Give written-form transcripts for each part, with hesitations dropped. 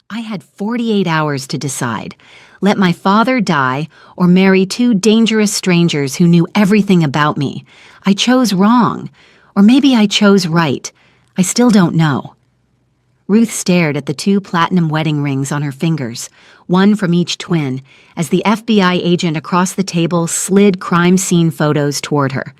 I had 48 hours to decide. Let my father die or marry two dangerous strangers who knew everything about me. I chose wrong. Or maybe I chose right. I still don't know. Ruth stared at the two platinum wedding rings on her fingers, one from each twin, as the FBI agent across the table slid crime scene photos toward her.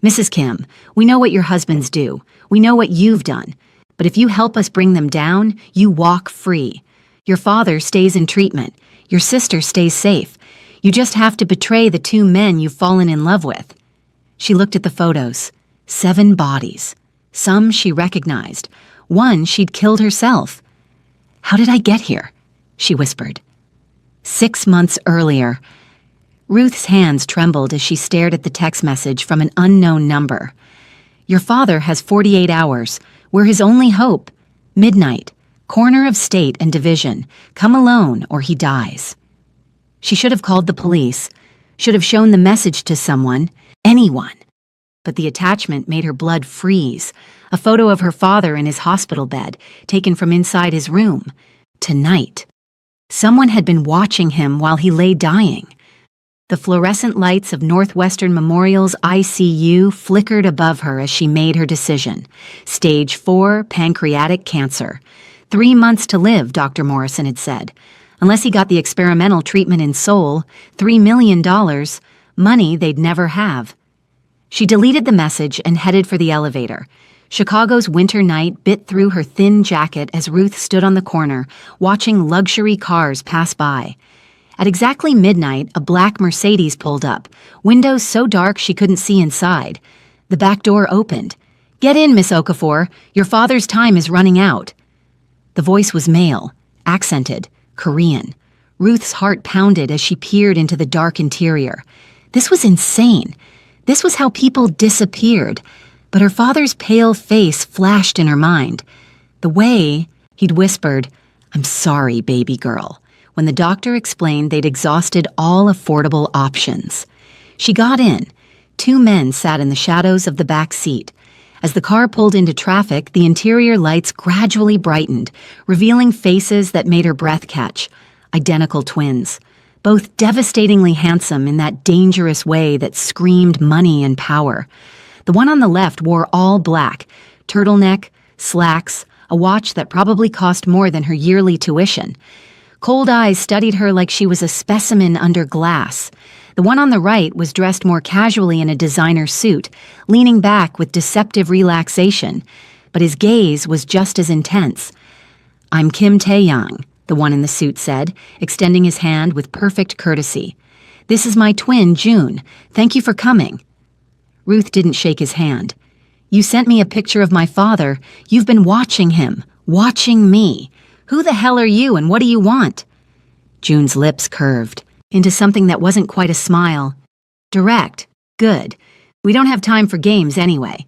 Mrs. Kim, we know what your husbands do. We know what you've done. But if you help us bring them down, you walk free. Your father stays in treatment. Your sister stays safe. You just have to betray the two men you've fallen in love with. She looked at the photos. 7 bodies. Some she recognized. One she'd killed herself. How did I get here? She whispered. 6 months earlier. Ruth's hands trembled as she stared at the text message from an unknown number. Your father has 48 hours. We're his only hope. Midnight. Corner of state and division. Come alone or he dies. She should have called the police. Should have shown the message to someone. Anyone. But the attachment made her blood freeze. A photo of her father in his hospital bed, taken from inside his room. Tonight. Someone had been watching him while he lay dying. The fluorescent lights of Northwestern Memorial's ICU flickered above her as she made her decision. Stage 4 pancreatic cancer. 3 months to live, Dr. Morrison had said. Unless he got the experimental treatment in Seoul, $3 million, money they'd never have. She deleted the message and headed for the elevator. Chicago's winter night bit through her thin jacket as Ruth stood on the corner, watching luxury cars pass by. At exactly midnight, a black Mercedes pulled up, windows so dark she couldn't see inside. The back door opened. "Get in, Miss Okafor. Your father's time is running out." The voice was male, accented, Korean. Ruth's heart pounded as she peered into the dark interior. This was insane. This was how people disappeared. But her father's pale face flashed in her mind. The way he'd whispered, "I'm sorry, baby girl," when the doctor explained they'd exhausted all affordable options. She got in. 2 men sat in the shadows of the back seat. As the car pulled into traffic, the interior lights gradually brightened, revealing faces that made her breath catch. Identical twins. Both devastatingly handsome in that dangerous way that screamed money and power. The one on the left wore all black, turtleneck, slacks, a watch that probably cost more than her yearly tuition. Cold eyes studied her like she was a specimen under glass. The one on the right was dressed more casually in a designer suit, leaning back with deceptive relaxation, but his gaze was just as intense. "I'm Kim Tae-young," the one in the suit said, extending his hand with perfect courtesy. "This is my twin, June. Thank you for coming." Ruth didn't shake his hand. "You sent me a picture of my father. You've been watching him, watching me. Who the hell are you and what do you want?" June's lips curved into something that wasn't quite a smile. "Direct. Good. We don't have time for games anyway."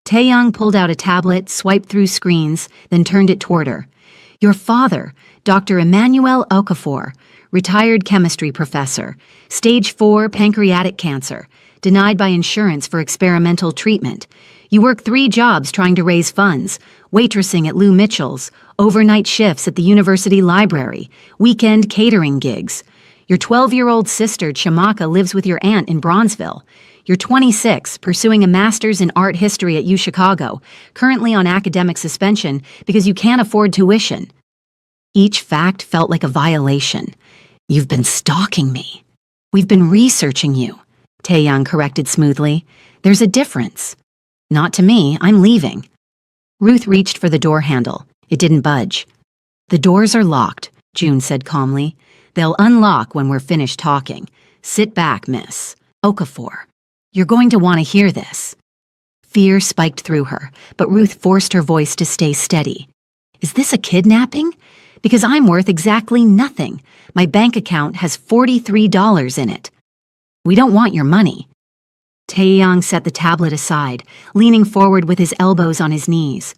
Tae-young pulled out a tablet, swiped through screens, then turned it toward her. "Your father, Dr. Emmanuel Okafor, retired chemistry professor, stage 4 pancreatic cancer, denied by insurance for experimental treatment. You work 3 jobs trying to raise funds, waitressing at Lou Mitchell's, overnight shifts at the university library, weekend catering gigs. Your 12-year-old sister, Chamaka, lives with your aunt in Bronzeville. You're 26, pursuing a master's in art history at UChicago, currently on academic suspension because you can't afford tuition." Each fact felt like a violation. "You've been stalking me." "We've been researching you," Tae-young corrected smoothly. "There's a difference." "Not to me. I'm leaving." Ruth reached for the door handle. It didn't budge. "The doors are locked," June said calmly. "They'll unlock when we're finished talking. Sit back, Miss Okafor. You're going to want to hear this." Fear spiked through her, but Ruth forced her voice to stay steady. "Is this a kidnapping? Because I'm worth exactly nothing. My bank account has $43 in it." "We don't want your money." Tae-young set the tablet aside, leaning forward with his elbows on his knees.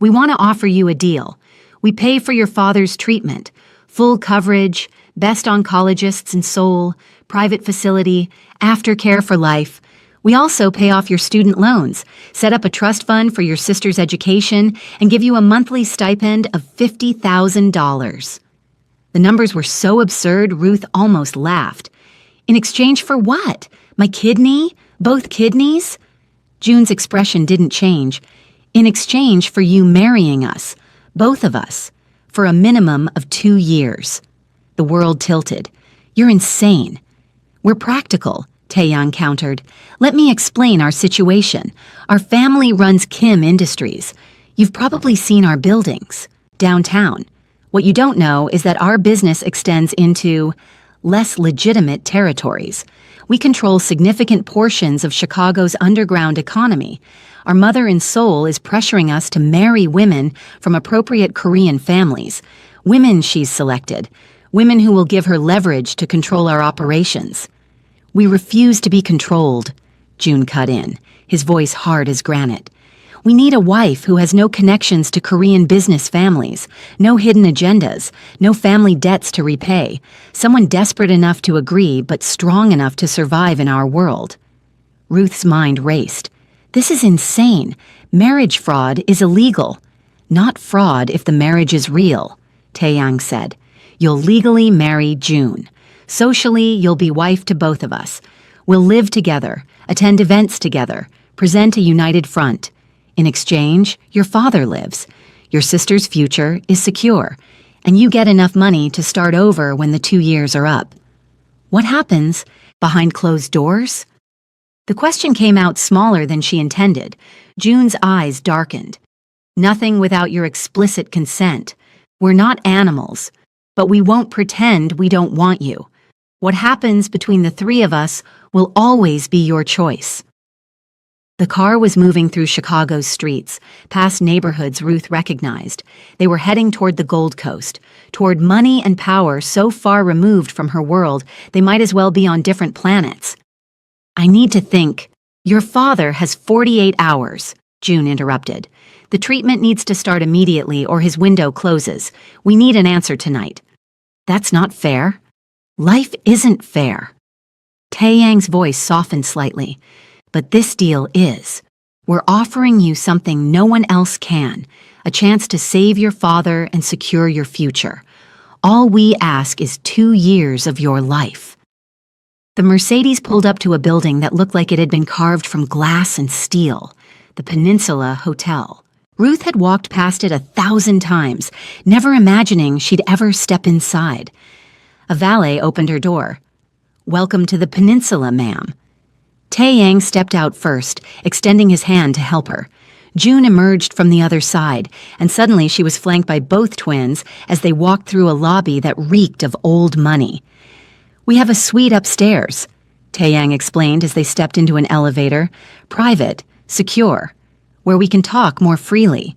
"We want to offer you a deal. We pay for your father's treatment. Full coverage, best oncologists in Seoul, private facility, aftercare for life. We also pay off your student loans, set up a trust fund for your sister's education, and give you a monthly stipend of $50,000. The numbers were so absurd, Ruth almost laughed. In exchange for what? My kidney? Both kidneys? June's expression didn't change. In exchange for you marrying us, both of us, for a minimum of 2 years. The world tilted. You're insane. We're practical, Taeyang countered. Let me explain our situation. Our family runs Kim Industries. You've probably seen our buildings. Downtown. What you don't know is that our business extends into less legitimate territories. We control significant portions of Chicago's underground economy. Our mother in Seoul is pressuring us to marry women from appropriate Korean families. Women she's selected. Women who will give her leverage to control our operations. We refuse to be controlled, June cut in, his voice hard as granite. We need a wife who has no connections to Korean business families, no hidden agendas, no family debts to repay, someone desperate enough to agree but strong enough to survive in our world. Ruth's mind raced. This is insane. Marriage fraud is illegal. Not fraud if the marriage is real, Taeyang said. You'll legally marry June. Socially, you'll be wife to both of us. We'll live together, attend events together, present a united front. In exchange, your father lives. Your sister's future is secure, and you get enough money to start over when the 2 years are up. What happens behind closed doors? The question came out smaller than she intended. June's eyes darkened. Nothing without your explicit consent. We're not animals, but we won't pretend we don't want you. What happens between the 3 of us will always be your choice. The car was moving through Chicago's streets, past neighborhoods Ruth recognized. They were heading toward the Gold Coast, toward money and power so far removed from her world they might as well be on different planets. I need to think. Your father has 48 hours, June interrupted. The treatment needs to start immediately or his window closes. We need an answer tonight. That's not fair. Life isn't fair. Taeyang's voice softened slightly. But this deal is. We're offering you something no one else can, a chance to save your father and secure your future. All we ask is 2 years of your life. The Mercedes pulled up to a building that looked like it had been carved from glass and steel, the Peninsula Hotel. Ruth had walked past it 1,000 times, never imagining she'd ever step inside. A valet opened her door. Welcome to the Peninsula, ma'am. Taeyang stepped out first, extending his hand to help her. June emerged from the other side, and suddenly she was flanked by both twins as they walked through a lobby that reeked of old money. We have a suite upstairs, Taeyang explained as they stepped into an elevator, private, secure, where we can talk more freely.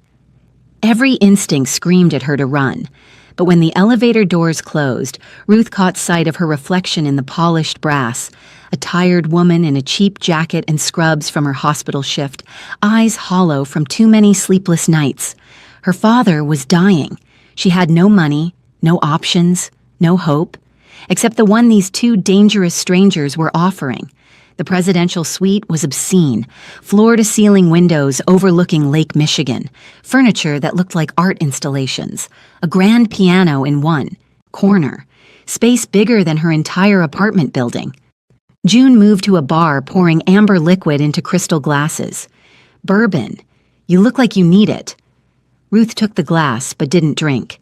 Every instinct screamed at her to run, but when the elevator doors closed, Ruth caught sight of her reflection in the polished brass, a tired woman in a cheap jacket and scrubs from her hospital shift, eyes hollow from too many sleepless nights. Her father was dying. She had no money, no options, no hope, except the one these 2 dangerous strangers were offering. The presidential suite was obscene, floor-to-ceiling windows overlooking Lake Michigan, furniture that looked like art installations, a grand piano in one corner, space bigger than her entire apartment building. June moved to a bar pouring amber liquid into crystal glasses. Bourbon. You look like you need it. Ruth took the glass but didn't drink.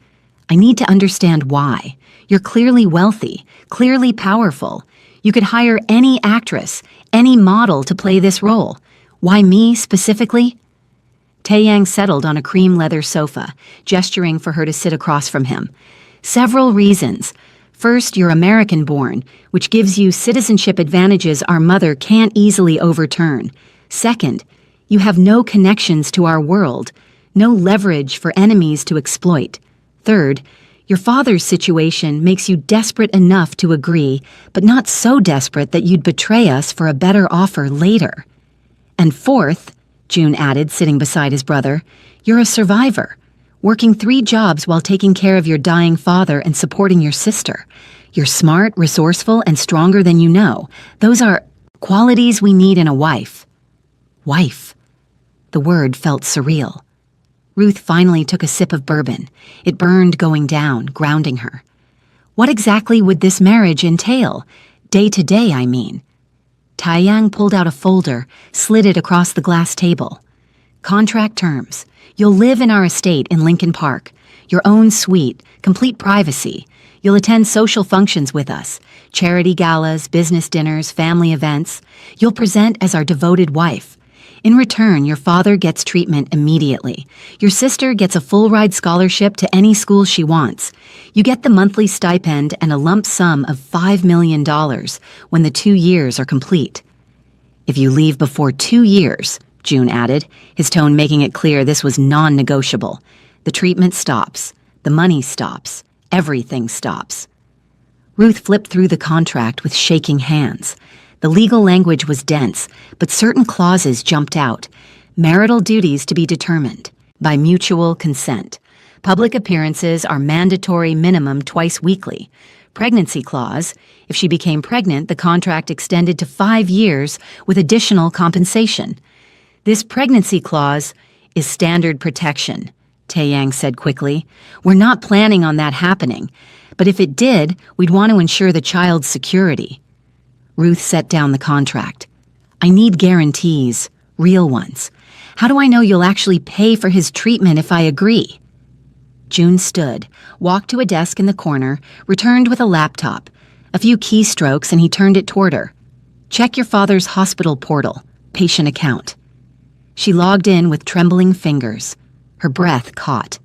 I need to understand why. You're clearly wealthy, clearly powerful. You could hire any actress, any model to play this role. Why me specifically? Taeyang settled on a cream leather sofa, gesturing for her to sit across from him. Several reasons. First, you're American-born, which gives you citizenship advantages our mother can't easily overturn. Second, you have no connections to our world, no leverage for enemies to exploit. Third, your father's situation makes you desperate enough to agree, but not so desperate that you'd betray us for a better offer later. And fourth, June added, sitting beside his brother, you're a survivor, working 3 jobs while taking care of your dying father and supporting your sister. You're smart, resourceful, and stronger than you know. Those are... Qualities we need in a wife. Wife. The word felt surreal. Ruth finally took a sip of bourbon. It burned going down, grounding her. What exactly would this marriage entail? Day to day, I mean. Taiyang pulled out a folder, slid it across the glass table. Contract terms. You'll live in our estate in Lincoln Park. Your own suite, complete privacy. You'll attend social functions with us. Charity galas, business dinners, family events. You'll present as our devoted wife. In return, your father gets treatment immediately. Your sister gets a full-ride scholarship to any school she wants. You get the monthly stipend and a lump sum of $5 million when the 2 years are complete. If you leave before 2 years, June added, his tone making it clear this was non-negotiable. The treatment stops. The money stops. Everything stops. Ruth flipped through the contract with shaking hands. The legal language was dense, but certain clauses jumped out. Marital duties to be determined by mutual consent. Public appearances are mandatory minimum twice weekly. Pregnancy clause. If she became pregnant, the contract extended to 5 years with additional compensation. This pregnancy clause is standard protection, Taiyang said quickly. We're not planning on that happening, but if it did, we'd want to ensure the child's security. Ruth set down the contract. I need guarantees, real ones. How do I know you'll actually pay for his treatment if I agree? June stood, walked to a desk in the corner, returned with a laptop. A few keystrokes and he turned it toward her. Check your father's hospital portal, patient account. She logged in with trembling fingers. Her breath caught.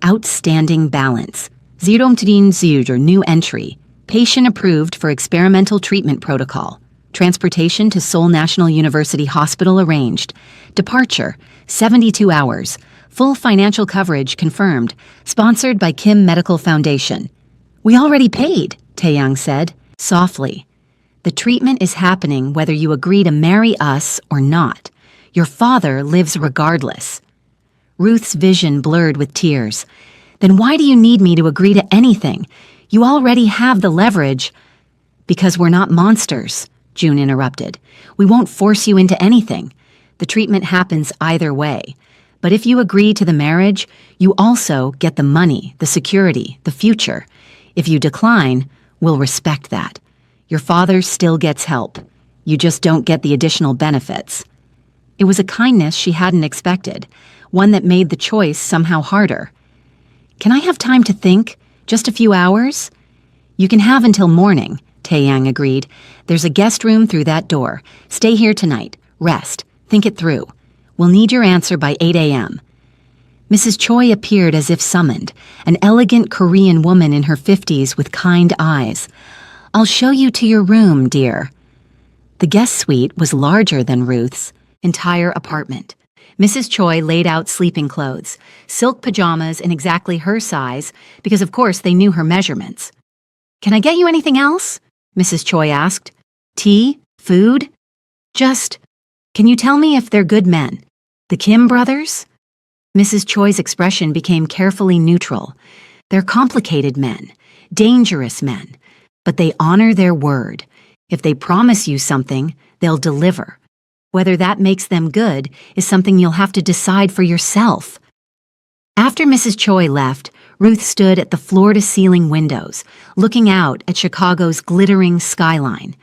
Outstanding balance. Zero new entry. Patient approved for experimental treatment protocol. Transportation to Seoul National University Hospital arranged. Departure, 72 hours. Full financial coverage confirmed. Sponsored by Kim Medical Foundation. We already paid, Taeyang said, softly. The treatment is happening whether you agree to marry us or not. Your father lives regardless. Ruth's vision blurred with tears. Then why do you need me to agree to anything? You already have the leverage. Because we're not monsters, June interrupted. We won't force you into anything. The treatment happens either way. But if you agree to the marriage, you also get the money, the security, the future. If you decline, we'll respect that. Your father still gets help. You just don't get the additional benefits. It was a kindness she hadn't expected, one that made the choice somehow harder. Can I have time to think? Just a few hours? You can have until morning, Taeyang agreed. There's a guest room through that door. Stay here tonight. Rest. Think it through. We'll need your answer by 8 a.m. Mrs. Choi appeared as if summoned, an elegant Korean woman in her 50s with kind eyes. I'll show you to your room, dear. The guest suite was larger than Ruth's entire apartment. Mrs. Choi laid out sleeping clothes, silk pajamas in exactly her size, because of course they knew her measurements. Can I get you anything else? Mrs. Choi asked. Tea? Food? Can you tell me if they're good men? The Kim brothers? Mrs. Choi's expression became carefully neutral. They're complicated men, dangerous men, but they honor their word. If they promise you something, they'll deliver. Whether that makes them good is something you'll have to decide for yourself. After Mrs. Choi left, Ruth stood at the floor-to-ceiling windows, looking out at Chicago's glittering skyline.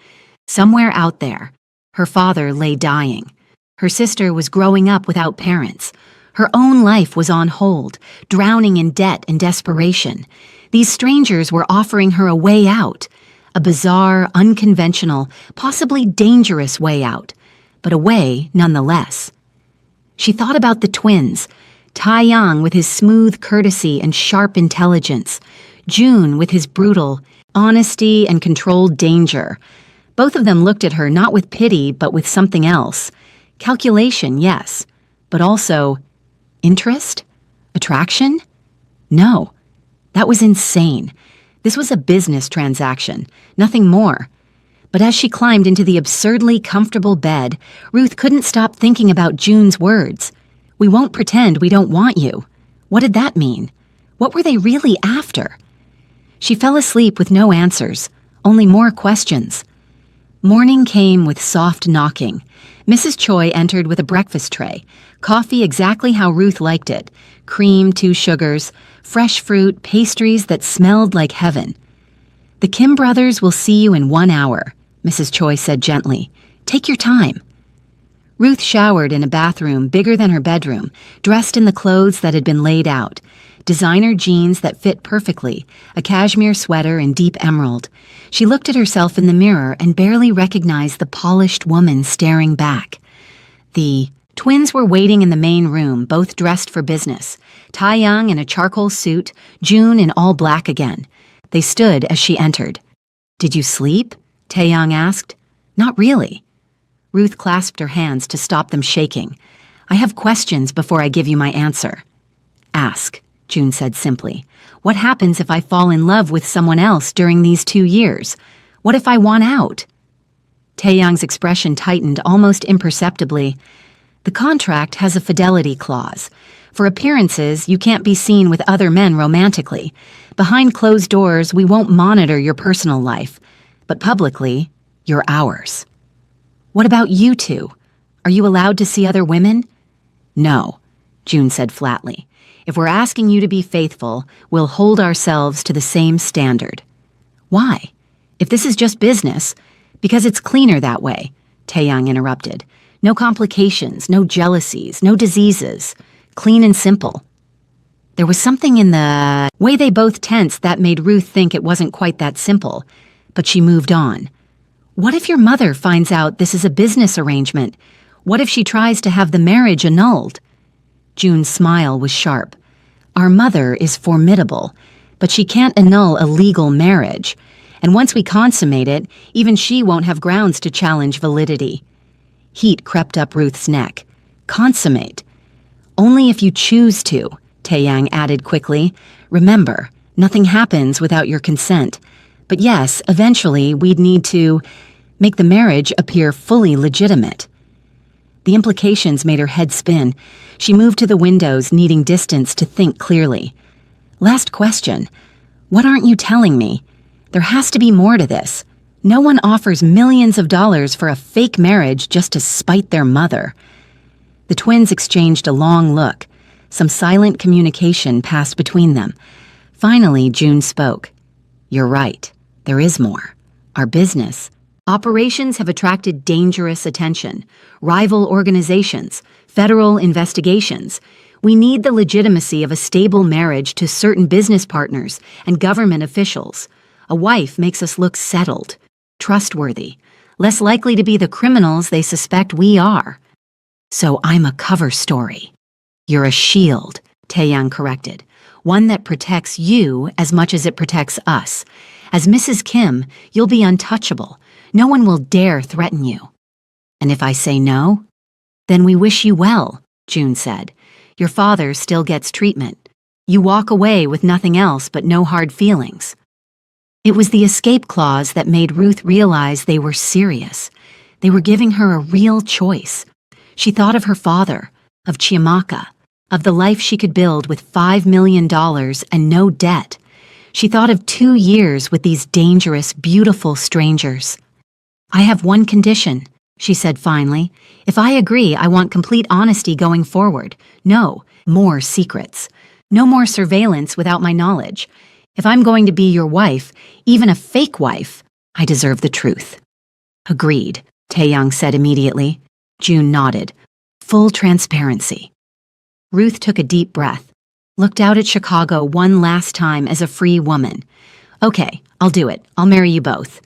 Somewhere out there, her father lay dying. Her sister was growing up without parents. Her own life was on hold, drowning in debt and desperation. These strangers were offering her a way out, a bizarre, unconventional, possibly dangerous way out, but a way nonetheless. She thought about the twins, Taeyang with his smooth courtesy and sharp intelligence, June with his brutal honesty and controlled danger. Both of them looked at her not with pity but with something else. Calculation, yes, but also interest? Attraction? No, that was insane. This was a business transaction, nothing more. But as she climbed into the absurdly comfortable bed, Ruth couldn't stop thinking about June's words. We won't pretend we don't want you. What did that mean? What were they really after? She fell asleep with no answers, only more questions. Morning came with soft knocking. Mrs. Choi entered with a breakfast tray, coffee exactly how Ruth liked it, cream, 2 sugars, fresh fruit, pastries that smelled like heaven. "The Kim brothers will see you in 1 hour," Mrs. Choi said gently. "Take your time." Ruth showered in a bathroom bigger than her bedroom, dressed in the clothes that had been laid out. Designer jeans that fit perfectly, a cashmere sweater in deep emerald. She looked at herself in the mirror and barely recognized the polished woman staring back. The twins were waiting in the main room, both dressed for business. Tae-young in a charcoal suit, June in all black again. They stood as she entered. "Did you sleep?" Tae-young asked. "Not really." Ruth clasped her hands to stop them shaking. "I have questions before I give you my answer." "Ask," June said simply. "What happens if I fall in love with someone else during these 2 years? What if I want out?" Tae-young's expression tightened almost imperceptibly. "The contract has a fidelity clause. For appearances, you can't be seen with other men romantically. Behind closed doors, we won't monitor your personal life. But publicly, you're ours." "What about you two? Are you allowed to see other women?" "No," June said flatly. "If we're asking you to be faithful, we'll hold ourselves to the same standard." "Why? If this is just business..." "Because it's cleaner that way," Tae-young interrupted. "No complications, no jealousies, no diseases. Clean and simple." There was something in the way they both tensed that made Ruth think it wasn't quite that simple, but she moved on. "What if your mother finds out this is a business arrangement? What if she tries to have the marriage annulled?" June's smile was sharp. "Our mother is formidable, but she can't annul a legal marriage. And once we consummate it, even she won't have grounds to challenge validity." Heat crept up Ruth's neck. "Consummate." "Only if you choose to," Tae-young added quickly. "Remember, nothing happens without your consent. But yes, eventually we'd need to make the marriage appear fully legitimate." The implications made her head spin. She moved to the windows, needing distance to think clearly. "Last question. What aren't you telling me? There has to be more to this. No one offers millions of dollars for a fake marriage just to spite their mother." The twins exchanged a long look. Some silent communication passed between them. Finally, June spoke. "You're right. There is more. Our business. Operations have attracted dangerous attention. Rival organizations, federal investigations. We need the legitimacy of a stable marriage to certain business partners and government officials. A wife makes us look settled, trustworthy, less likely to be the criminals they suspect we are. So I'm a cover story." "You're a shield," Tae-young corrected. "One that protects you as much as it protects us. As Mrs. Kim, you'll be untouchable. No one will dare threaten you." "And if I say no?" "Then we wish you well," June said. "Your father still gets treatment. You walk away with nothing else but no hard feelings." It was the escape clause that made Ruth realize they were serious. They were giving her a real choice. She thought of her father, of Chiamaka, of the life she could build with $5 million and no debt. She thought of 2 years with these dangerous, beautiful strangers. "I have one condition," she said finally. "If I agree, I want complete honesty going forward. No more secrets. No more surveillance without my knowledge. If I'm going to be your wife, even a fake wife, I deserve the truth." "Agreed," Tae-young said immediately. June nodded. "Full transparency." Ruth took a deep breath, looked out at Chicago one last time as a free woman. "Okay, I'll do it. I'll marry you both."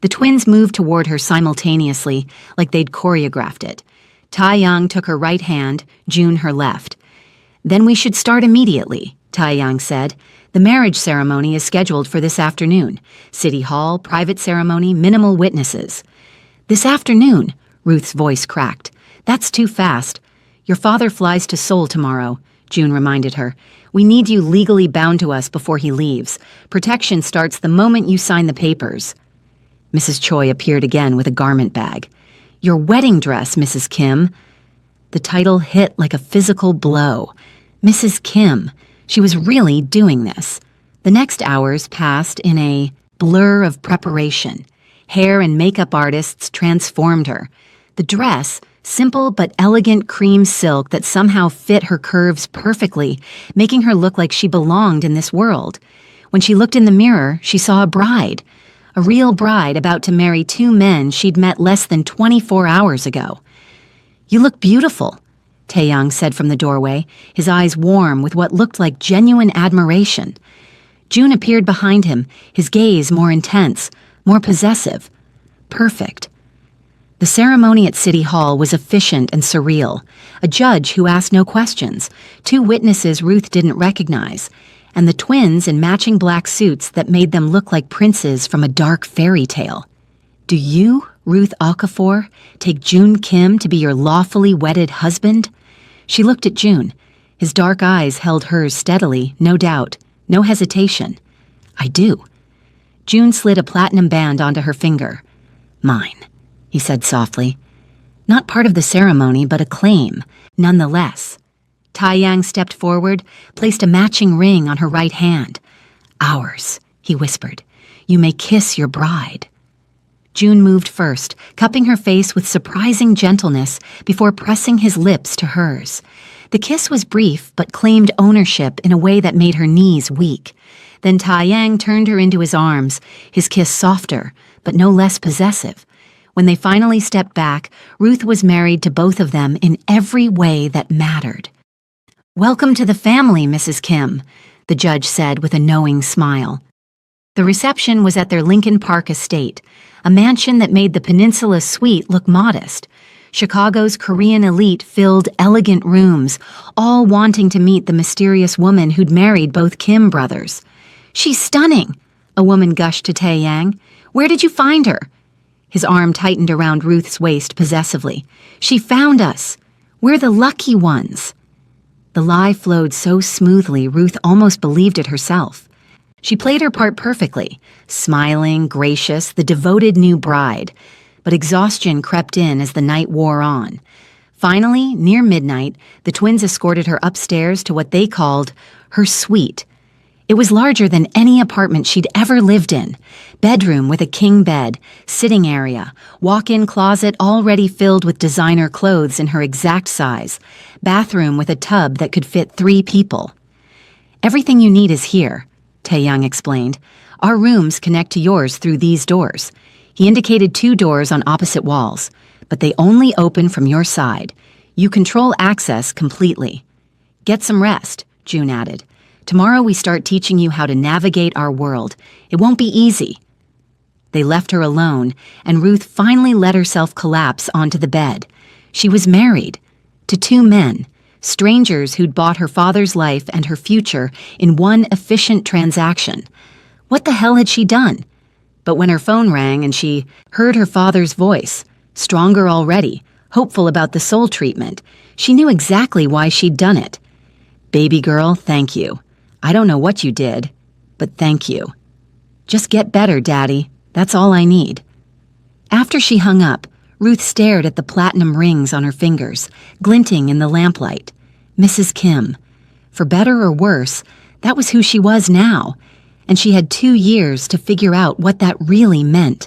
The twins moved toward her simultaneously, like they'd choreographed it. Tae-young took her right hand, June her left. "Then we should start immediately," Tae-young said. "The marriage ceremony is scheduled for this afternoon. City Hall, private ceremony, minimal witnesses." "This afternoon," Ruth's voice cracked. "That's too fast. Your father flies to Seoul tomorrow," June reminded her. "We need you legally bound to us before he leaves. Protection starts the moment you sign the papers." Mrs. Choi appeared again with a garment bag. "Your wedding dress, Mrs. Kim." The title hit like a physical blow. Mrs. Kim. She was really doing this. The next hours passed in a blur of preparation. Hair and makeup artists transformed her. The dress, simple but elegant cream silk that somehow fit her curves perfectly, making her look like she belonged in this world. When she looked in the mirror, she saw a real bride about to marry two men she'd met less than 24 hours ago. "You look beautiful," Taeyang said from the doorway, his eyes warm with what looked like genuine admiration. June appeared behind him, his gaze more intense, more possessive. Perfect. The ceremony at City Hall was efficient and surreal. A judge who asked no questions, two witnesses Ruth didn't recognize, and the twins in matching black suits that made them look like princes from a dark fairy tale. "Do you, Ruth Okafor, take June Kim to be your lawfully wedded husband?" She looked at June. His dark eyes held hers steadily, no doubt, no hesitation. "I do." June slid a platinum band onto her finger. "Mine," he said softly. Not part of the ceremony, but a claim, nonetheless. Taeyang stepped forward, placed a matching ring on her right hand. "Ours," he whispered. "You may kiss your bride." June moved first, cupping her face with surprising gentleness before pressing his lips to hers. The kiss was brief, but claimed ownership in a way that made her knees weak. Then Taeyang turned her into his arms, his kiss softer, but no less possessive. When they finally stepped back, Ruth was married to both of them in every way that mattered. "Welcome to the family, Mrs. Kim," the judge said with a knowing smile. The reception was at their Lincoln Park estate, a mansion that made the Peninsula Suite look modest. Chicago's Korean elite filled elegant rooms, all wanting to meet the mysterious woman who'd married both Kim brothers. "She's stunning," a woman gushed to Taeyang. "Where did you find her?" His arm tightened around Ruth's waist possessively. "She found us. We're the lucky ones." The lie flowed so smoothly Ruth almost believed it herself. She played her part perfectly, smiling, gracious, the devoted new bride. But exhaustion crept in as the night wore on. Finally, near midnight, the twins escorted her upstairs to what they called her suite. It was larger than any apartment she'd ever lived in. Bedroom with a king bed, sitting area, walk-in closet already filled with designer clothes in her exact size, bathroom with a tub that could fit 3 people. "Everything you need is here," Taeyang explained. "Our rooms connect to yours through these doors." He indicated 2 doors on opposite walls, but they only open from your side. You control access completely. "Get some rest," June added. "Tomorrow we start teaching you how to navigate our world. It won't be easy." They left her alone, and Ruth finally let herself collapse onto the bed. She was married to 2 men, strangers who'd bought her father's life and her future in one efficient transaction. What the hell had she done? But when her phone rang and she heard her father's voice, stronger already, hopeful about the soul treatment, she knew exactly why she'd done it. "Baby girl, thank you. I don't know what you did, but thank you. Just get better, Daddy. That's all I need." After she hung up, Ruth stared at the platinum rings on her fingers, glinting in the lamplight. Mrs. Kim. For better or worse, that was who she was now, and she had 2 years to figure out what that really meant.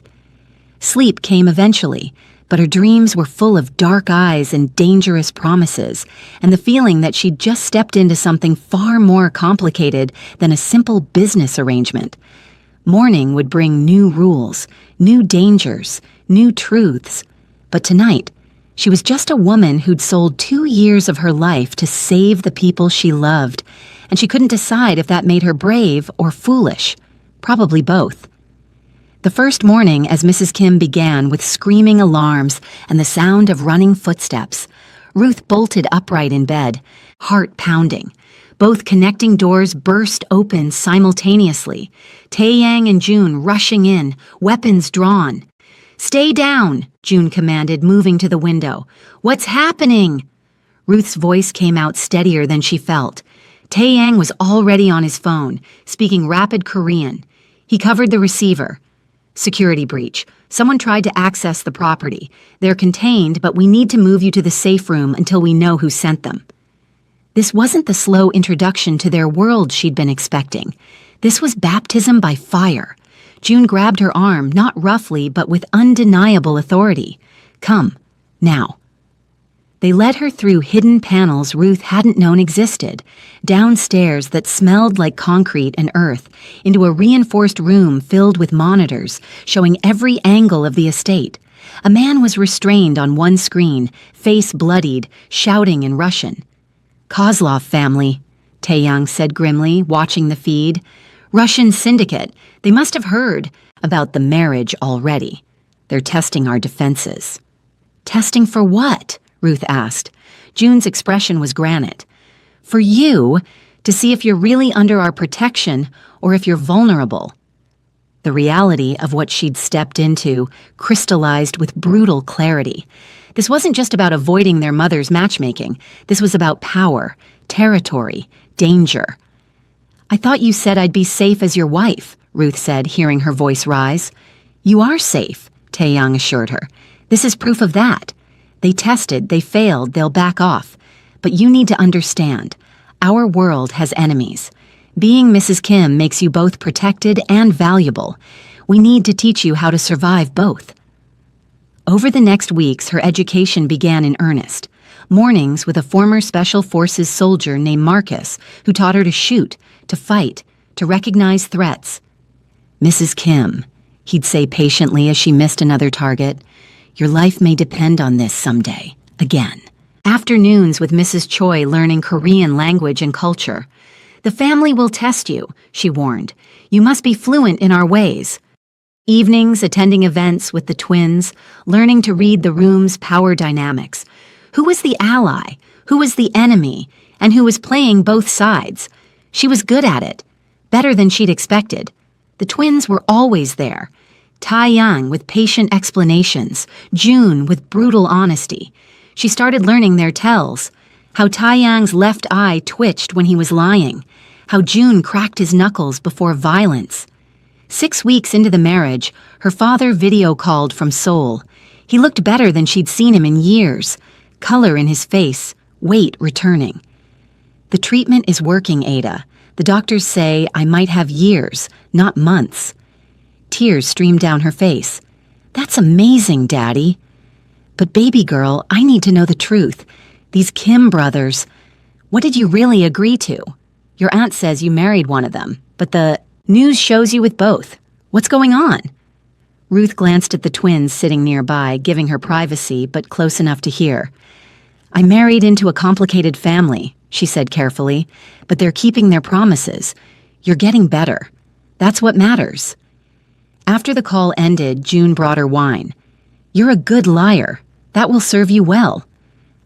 Sleep came eventually, but her dreams were full of dark eyes and dangerous promises, and the feeling that she'd just stepped into something far more complicated than a simple business arrangement. Morning would bring new rules, new dangers, new truths. But tonight, she was just a woman who'd sold 2 years of her life to save the people she loved, and she couldn't decide if that made her brave or foolish. Probably both. The first morning, as Mrs. Kim began with screaming alarms and the sound of running footsteps, Ruth bolted upright in bed, heart pounding. Both connecting doors burst open simultaneously, Taeyang and June rushing in, weapons drawn. "Stay down," June commanded, moving to the window. "What's happening?" Ruth's voice came out steadier than she felt. Taeyang was already on his phone, speaking rapid Korean. He covered the receiver. "Security breach. Someone tried to access the property. They're contained, but we need to move you to the safe room until we know who sent them." This wasn't the slow introduction to their world she'd been expecting. This was baptism by fire. June grabbed her arm, not roughly, but with undeniable authority. "Come, now." They led her through hidden panels Ruth hadn't known existed, downstairs that smelled like concrete and earth, into a reinforced room filled with monitors showing every angle of the estate. A man was restrained on one screen, face bloodied, shouting in Russian. "Kozlov family," Taeyang said grimly, watching the feed. "Russian syndicate. They must have heard about the marriage already. They're testing our defenses." "Testing for what?" Ruth asked. June's expression was granite. "For you, to see if you're really under our protection or if you're vulnerable." The reality of what she'd stepped into crystallized with brutal clarity. This wasn't just about avoiding their mother's matchmaking. This was about power, territory, danger. "I thought you said I'd be safe as your wife," Ruth said, hearing her voice rise. "You are safe," Taeyang assured her. "This is proof of that. They tested, they failed, they'll back off. But you need to understand, our world has enemies. Being Mrs. Kim makes you both protected and valuable. We need to teach you how to survive both." Over the next weeks, her education began in earnest. Mornings with a former Special Forces soldier named Marcus, who taught her to shoot, to fight, to recognize threats. "Mrs. Kim," he'd say patiently as she missed another target, "your life may depend on this someday, again." Afternoons with Mrs. Choi learning Korean language and culture. "The family will test you," she warned. "You must be fluent in our ways." Evenings attending events with the twins, learning to read the room's power dynamics. Who was the ally? Who was the enemy? And who was playing both sides? She was good at it, better than she'd expected. The twins were always there. Taeyang with patient explanations, June with brutal honesty. She started learning their tells. How Taeyang's left eye twitched when he was lying. How June cracked his knuckles before violence. 6 weeks into the marriage, her father video called from Seoul. He looked better than she'd seen him in years. Color in his face, weight returning. "The treatment is working, Ada. The doctors say I might have years, not months." Tears streamed down her face. "That's amazing, Daddy." "But baby girl, I need to know the truth. These Kim brothers, what did you really agree to? Your aunt says you married one of them, but the news shows you with both. What's going on?" Ruth glanced at the twins sitting nearby, giving her privacy, but close enough to hear. "I married into a complicated family," she said carefully, "but they're keeping their promises. You're getting better. That's what matters." After the call ended, June brought her wine. "You're a good liar. That will serve you well."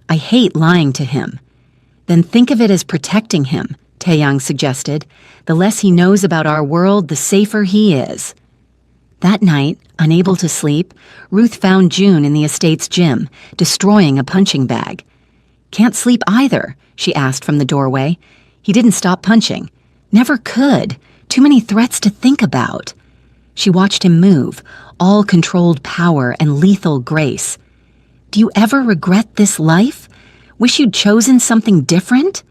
"I hate lying to him." "Then think of it as protecting him," Taeyang suggested. "The less he knows about our world, the safer he is." That night, unable to sleep, Ruth found June in the estate's gym, destroying a punching bag. "Can't sleep either?" she asked from the doorway. He didn't stop punching. Never could. Too many threats to think about. She watched him move, all controlled power and lethal grace. "Do you ever regret this life? Wish you'd chosen something different?"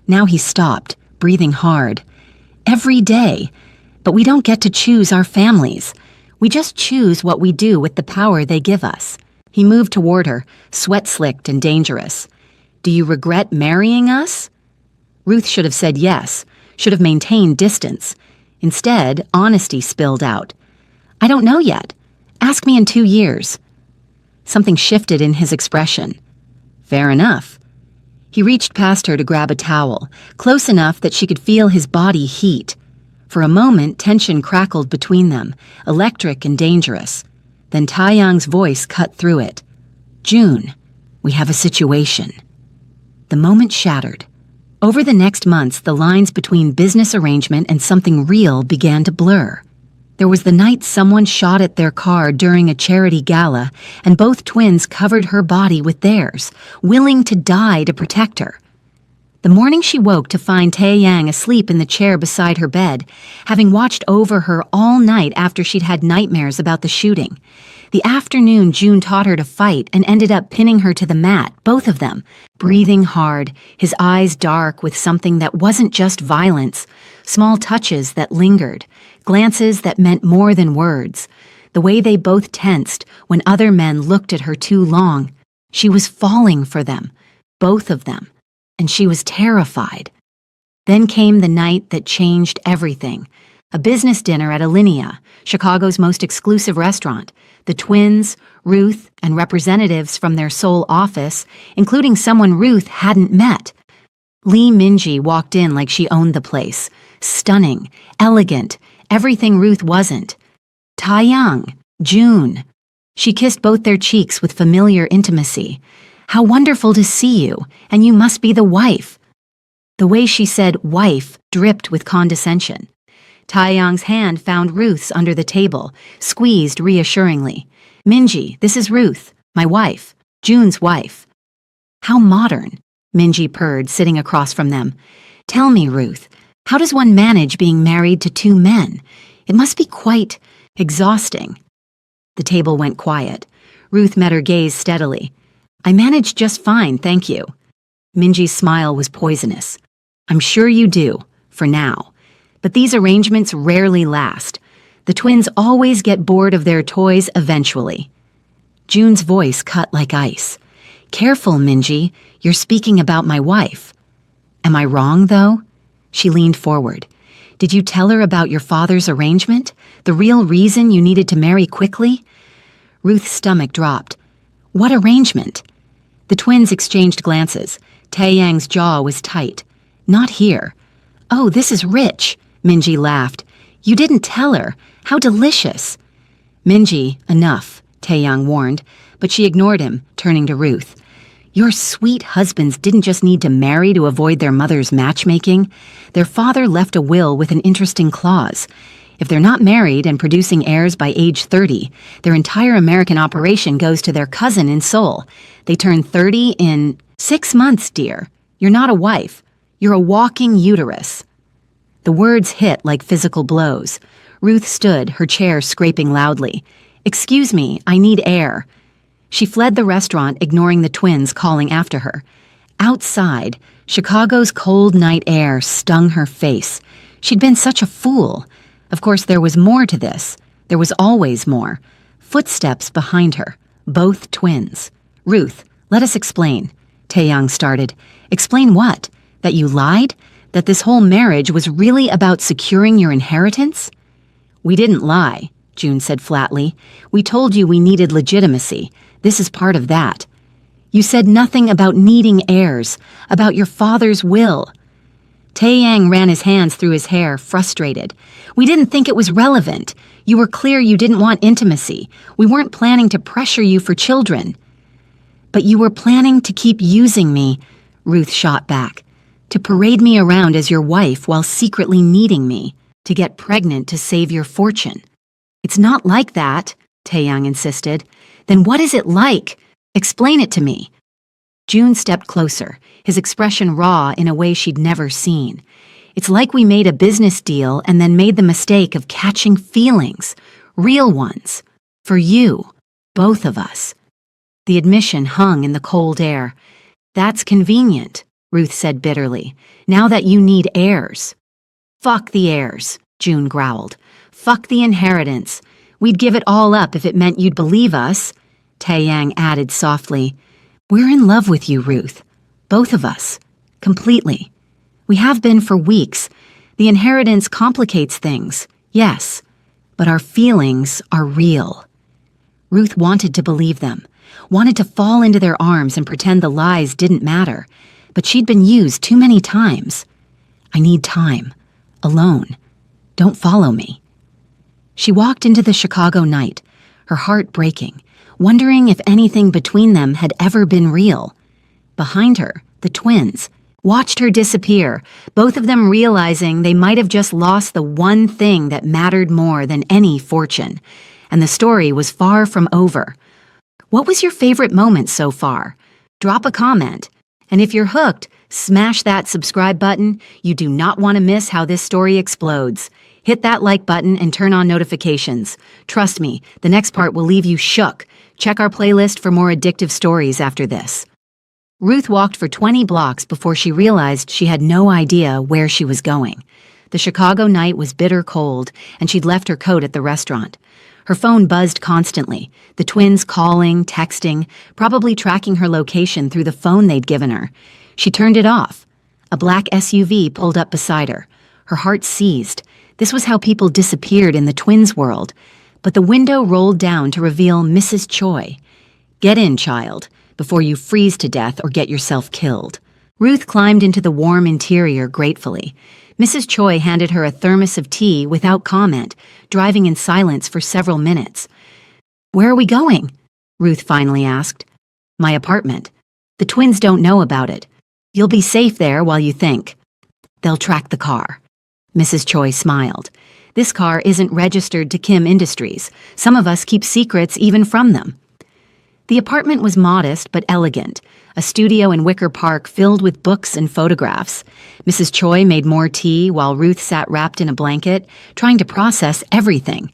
Now he stopped, breathing hard. "Every day. But we don't get to choose our families. We just choose what we do with the power they give us." He moved toward her, sweat-slicked and dangerous. "Do you regret marrying us?" Ruth should have said yes, should have maintained distance. Instead, honesty spilled out. "I don't know yet. Ask me in 2 years." Something shifted in his expression. "Fair enough." He reached past her to grab a towel, close enough that she could feel his body heat. For a moment, tension crackled between them, electric and dangerous. Then Taeyang's voice cut through it. "June, we have a situation." The moment shattered. Over the next months, the lines between business arrangement and something real began to blur. There was the night someone shot at their car during a charity gala, and both twins covered her body with theirs, willing to die to protect her. The morning she woke to find Taeyang asleep in the chair beside her bed, having watched over her all night after she'd had nightmares about the shooting. The afternoon June taught her to fight and ended up pinning her to the mat, both of them, breathing hard, his eyes dark with something that wasn't just violence, small touches that lingered, glances that meant more than words. The way they both tensed when other men looked at her too long. She was falling for them, both of them, and she was terrified. Then came the night that changed everything. A business dinner at Alinea, Chicago's most exclusive restaurant. The twins, Ruth, and representatives from their Seoul office, including someone Ruth hadn't met. Lee Minji walked in like she owned the place. Stunning, elegant, everything Ruth wasn't. Taeyang, June. She kissed both their cheeks with familiar intimacy. How wonderful to see you, and you must be the wife. The way she said wife dripped with condescension. Taeyang's hand found Ruth's under the table, squeezed reassuringly. Minji, this is Ruth, my wife, June's wife. How modern, Minji purred, sitting across from them. Tell me, Ruth, how does one manage being married to two men? It must be quite exhausting. The table went quiet. Ruth met her gaze steadily. I managed just fine, thank you. Minji's smile was poisonous. I'm sure you do, for now. But these arrangements rarely last. The twins always get bored of their toys eventually. June's voice cut like ice. Careful, Minji, you're speaking about my wife. Am I wrong, though? She leaned forward. Did you tell her about your father's arrangement? The real reason you needed to marry quickly? Ruth's stomach dropped. What arrangement? The twins exchanged glances. Taeyang's jaw was tight. Not here. Oh, this is rich, Minji laughed. You didn't tell her. How delicious. Minji, enough, Taeyang warned, but she ignored him, turning to Ruth. Your sweet husbands didn't just need to marry to avoid their mother's matchmaking. Their father left a will with an interesting clause. If they're not married and producing heirs by age 30, their entire American operation goes to their cousin in Seoul. They turn 30 in 6 months, dear. You're not a wife. You're a walking uterus. The words hit like physical blows. Ruth stood, her chair scraping loudly. Excuse me, I need air. She fled the restaurant, ignoring the twins calling after her. Outside, Chicago's cold night air stung her face. She'd been such a fool. Of course, there was more to this. There was always more. Footsteps behind her. Both twins. Ruth, let us explain. Taeyang started. Explain what? That you lied? That this whole marriage was really about securing your inheritance? We didn't lie, June said flatly. We told you we needed legitimacy. This is part of that. You said nothing about needing heirs, about your father's will. Taeyang ran his hands through his hair, frustrated. We didn't think it was relevant. You were clear you didn't want intimacy. We weren't planning to pressure you for children. But you were planning to keep using me, Ruth shot back. To parade me around as your wife while secretly needing me, to get pregnant to save your fortune. It's not like that, Taeyang insisted. Then what is it like? Explain it to me. June stepped closer, his expression raw in a way she'd never seen. It's like we made a business deal and then made the mistake of catching feelings, real ones, for you, both of us. The admission hung in the cold air. That's convenient, Ruth said bitterly, now that you need heirs. Fuck the heirs, June growled. Fuck the inheritance. We'd give it all up if it meant you'd believe us, Taeyang added softly. We're in love with you, Ruth. Both of us. Completely. We have been for weeks. The inheritance complicates things, yes, but our feelings are real. Ruth wanted to believe them, wanted to fall into their arms and pretend the lies didn't matter, but she'd been used too many times. I need time. Alone. Don't follow me. She walked into the Chicago night, her heart breaking, wondering if anything between them had ever been real. Behind her, the twins watched her disappear, both of them realizing they might have just lost the one thing that mattered more than any fortune, and the story was far from over. What was your favorite moment so far? Drop a comment. And if you're hooked, smash that subscribe button. You do not want to miss how this story explodes. Hit that like button and turn on notifications. Trust me, the next part will leave you shook. Check our playlist for more addictive stories after this. Ruth walked for 20 blocks before she realized she had no idea where she was going. The Chicago night was bitter cold, and she'd left her coat at the restaurant. Her phone buzzed constantly, the twins calling, texting, probably tracking her location through the phone they'd given her. She turned it off. A black SUV pulled up beside her. Her heart seized. This was how people disappeared in the twins' world. But the window rolled down to reveal Mrs. Choi. "Get in, child, before you freeze to death or get yourself killed." Ruth climbed into the warm interior gratefully. Mrs. Choi handed her a thermos of tea without comment, driving in silence for several minutes. "Where are we going?" Ruth finally asked. "My apartment. The twins don't know about it. You'll be safe there while you think. They'll track the car." Mrs. Choi smiled. "This car isn't registered to Kim Industries. Some of us keep secrets even from them." The apartment was modest but elegant, a studio in Wicker Park filled with books and photographs. Mrs. Choi made more tea while Ruth sat wrapped in a blanket, trying to process everything.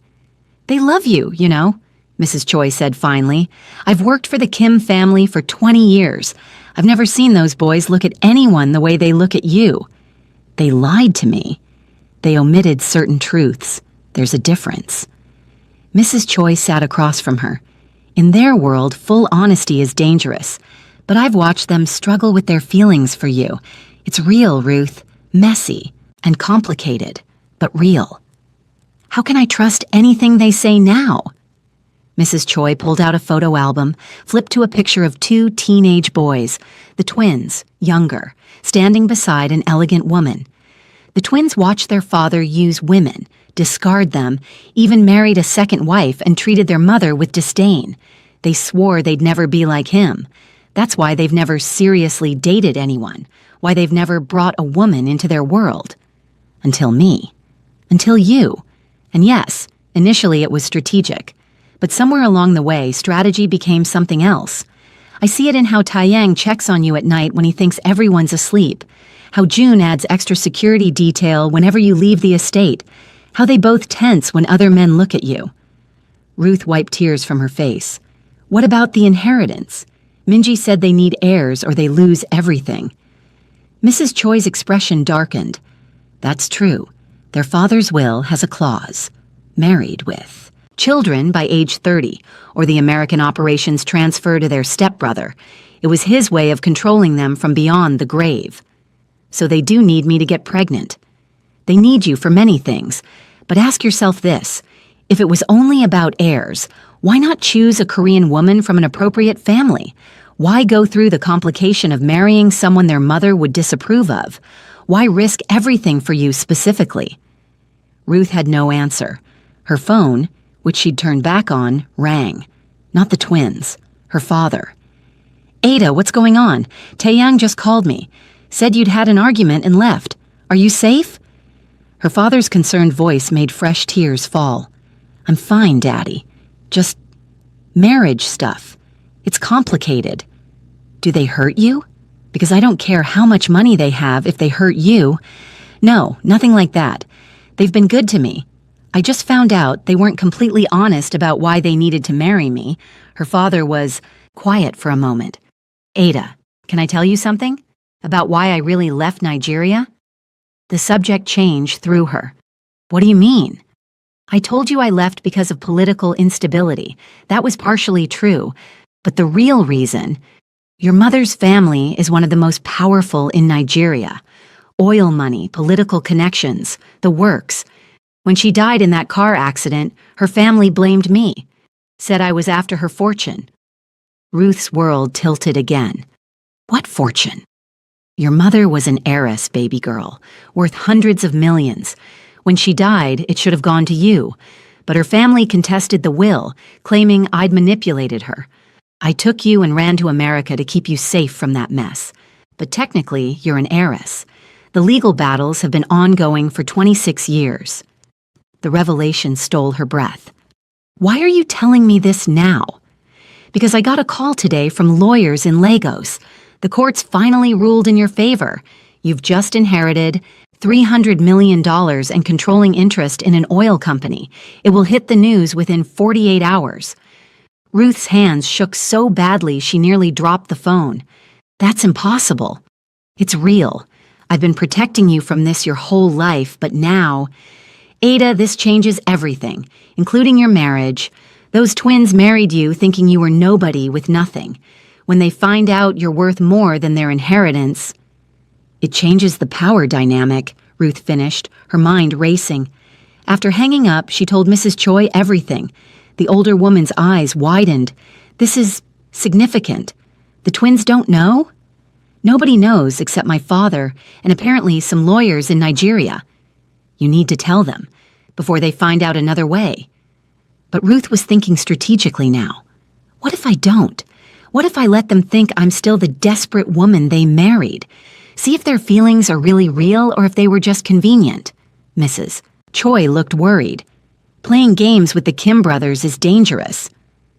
"They love you, you know," Mrs. Choi said finally. "I've worked for the Kim family for 20 years. I've never seen those boys look at anyone the way they look at you. They lied to me. They omitted certain truths. There's a difference." Mrs. Choi sat across from her. "In their world, full honesty is dangerous. But I've watched them struggle with their feelings for you. It's real, Ruth. Messy and complicated, but real. How can I trust anything they say now?" Mrs. Choi pulled out a photo album, flipped to a picture of 2 teenage boys, the twins, younger, standing beside an elegant woman. The twins watched their father use women, discard them, even married a second wife and treated their mother with disdain. They swore they'd never be like him. That's why they've never seriously dated anyone, why they've never brought a woman into their world. Until me. Until you. And yes, initially it was strategic. But somewhere along the way, strategy became something else. I see it in how Taeyang checks on you at night when he thinks everyone's asleep, how June adds extra security detail whenever you leave the estate, how they both tense when other men look at you. Ruth wiped tears from her face. What about the inheritance? Minji said they need heirs or they lose everything. Mrs. Choi's expression darkened. That's true. Their father's will has a clause. Married with. Children by age 30, or the American operations transfer to their stepbrother. It was his way of controlling them from beyond the grave. So they do need me to get pregnant. They need you for many things. But ask yourself this. If it was only about heirs, why not choose a Korean woman from an appropriate family? Why go through the complication of marrying someone their mother would disapprove of? Why risk everything for you specifically? Ruth had no answer. Her phone, which she'd turned back on, rang. Not the twins. Her father. "Ada, what's going on? Taeyang just called me. Said you'd had an argument and left. Are you safe?" Her father's concerned voice made fresh tears fall. "I'm fine, Daddy. Just marriage stuff. It's complicated." "Do they hurt you? Because I don't care how much money they have if they hurt you." "No, nothing like that. They've been good to me. I just found out they weren't completely honest about why they needed to marry me." Her father was quiet for a moment. "Ada, can I tell you something? About why I really left Nigeria?" The subject changed through her. "What do you mean?" "I told you I left because of political instability. That was partially true. But the real reason, your mother's family is one of the most powerful in Nigeria. Oil money, political connections, the works. When she died in that car accident, her family blamed me. Said I was after her fortune." Ruth's world tilted again. "What fortune?" "Your mother was an heiress, baby girl, worth hundreds of millions. When she died, it should have gone to you. But her family contested the will, claiming I'd manipulated her. I took you and ran to America to keep you safe from that mess. But technically, you're an heiress. The legal battles have been ongoing for 26 years. The revelation stole her breath. "Why are you telling me this now?" "Because I got a call today from lawyers in Lagos. The courts finally ruled in your favor. You've just inherited $300 million and controlling interest in an oil company. It will hit the news within 48 hours. Ruth's hands shook so badly she nearly dropped the phone. That's impossible. It's real. I've been protecting you from this your whole life, but now... Ada, this changes everything, including your marriage. Those twins married you thinking you were nobody with nothing. When they find out you're worth more than their inheritance... It changes the power dynamic, Ruth finished, her mind racing. After hanging up, she told Mrs. Choi everything. The older woman's eyes widened. This is significant. The twins don't know? Nobody knows except my father and apparently some lawyers in Nigeria. You need to tell them before they find out another way. But Ruth was thinking strategically now. What if I don't? What if I let them think I'm still the desperate woman they married? See if their feelings are really real or if they were just convenient. Mrs. Choi looked worried. Playing games with the Kim brothers is dangerous.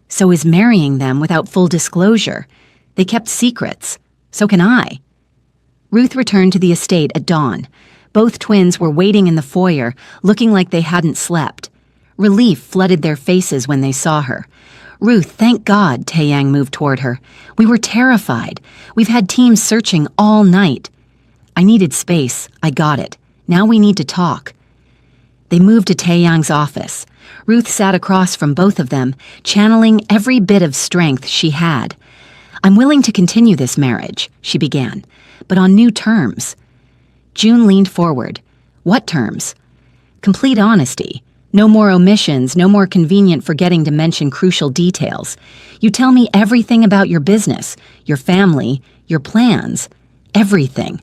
So is marrying them without full disclosure. They kept secrets. So can I. Ruth returned to the estate at dawn. Both twins were waiting in the foyer, looking like they hadn't slept. Relief flooded their faces when they saw her. Ruth, thank God, Taeyang moved toward her. We were terrified. We've had teams searching all night. I needed space. I got it. Now we need to talk. They moved to Taeyang's office. Ruth sat across from both of them, channeling every bit of strength she had. I'm willing to continue this marriage, she began, but on new terms. June leaned forward. What terms? Complete honesty. No more omissions, no more convenient forgetting to mention crucial details. You tell me everything about your business, your family, your plans, everything.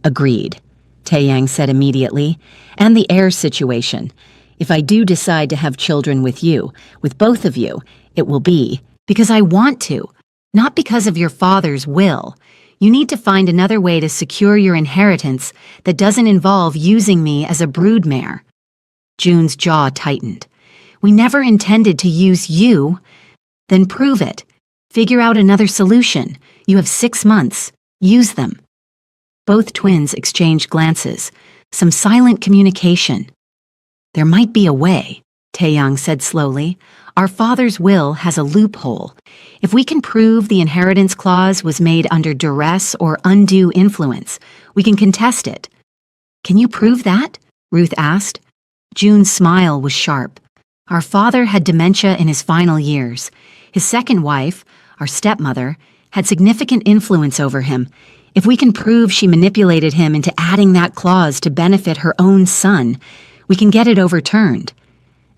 Agreed, Taeyang said immediately, and the heir situation. If I do decide to have children with you, with both of you, it will be because I want to, not because of your father's will. You need to find another way to secure your inheritance that doesn't involve using me as a broodmare. June's jaw tightened. We never intended to use you. Then prove it. Figure out another solution. You have 6 months. Use them. Both twins exchanged glances. Some silent communication. There might be a way, Taeyang said slowly. Our father's will has a loophole. If we can prove the inheritance clause was made under duress or undue influence, we can contest it. Can you prove that? Ruth asked. June's smile was sharp. Our father had dementia in his final years. His second wife, our stepmother, had significant influence over him. If we can prove she manipulated him into adding that clause to benefit her own son, we can get it overturned.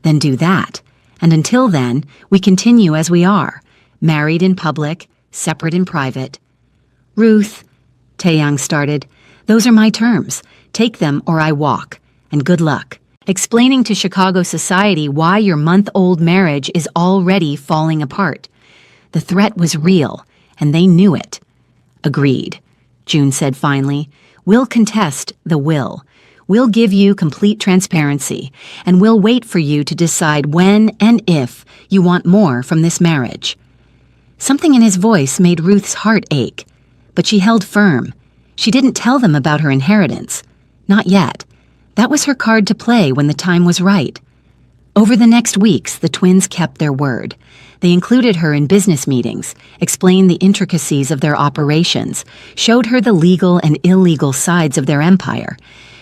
Then do that. And until then, we continue as we are, married in public, separate in private. Ruth, Taeyang started, those are my terms. Take them or I walk. And good luck. Explaining to Chicago society why your month-old marriage is already falling apart. The threat was real, and they knew it. Agreed, June said finally. We'll contest the will. We'll give you complete transparency, and we'll wait for you to decide when and if you want more from this marriage. Something in his voice made Ruth's heart ache, but she held firm. She didn't tell them about her inheritance. Not yet. That was her card to play when the time was right. Over the next weeks, the twins kept their word. They included her in business meetings, explained the intricacies of their operations, showed her the legal and illegal sides of their empire.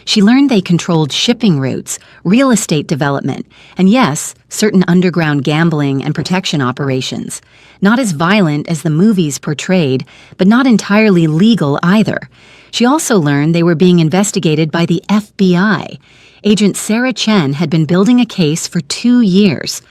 She learned they controlled shipping routes, real estate development, and yes, certain underground gambling and protection operations. Not as violent as the movies portrayed, but not entirely legal either. She also learned they were being investigated by the FBI. Agent Sarah Chen had been building a case for 2 years.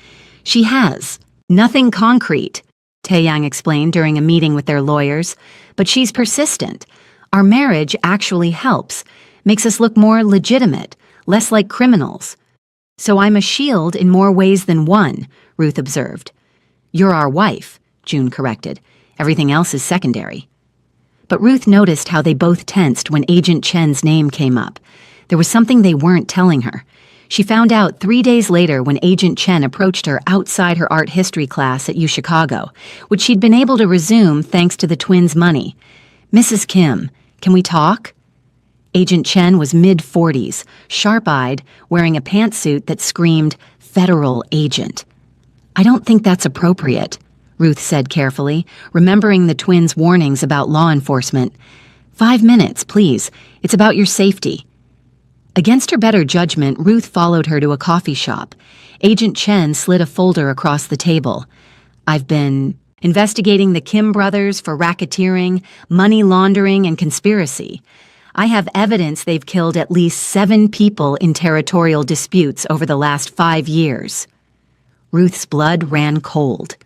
She has. Nothing concrete, Taeyang explained during a meeting with their lawyers, but she's persistent. Our marriage actually helps. Makes us look more legitimate, less like criminals. So I'm a shield in more ways than one, Ruth observed. You're our wife, June corrected. Everything else is secondary. But Ruth noticed how they both tensed when Agent Chen's name came up. There was something they weren't telling her. She found out 3 days later when Agent Chen approached her outside her art history class at UChicago, which she'd been able to resume thanks to the twins' money. Mrs. Kim, can we talk? Agent Chen was mid-40s, sharp-eyed, wearing a pantsuit that screamed, "Federal Agent." "I don't think that's appropriate," Ruth said carefully, remembering the twins' warnings about law enforcement. "5 minutes, please. It's about your safety." Against her better judgment, Ruth followed her to a coffee shop. Agent Chen slid a folder across the table. "I've been investigating the Kim brothers for racketeering, money laundering, and conspiracy. I have evidence they've killed at least 7 people in territorial disputes over the last 5 years. Ruth's blood ran cold.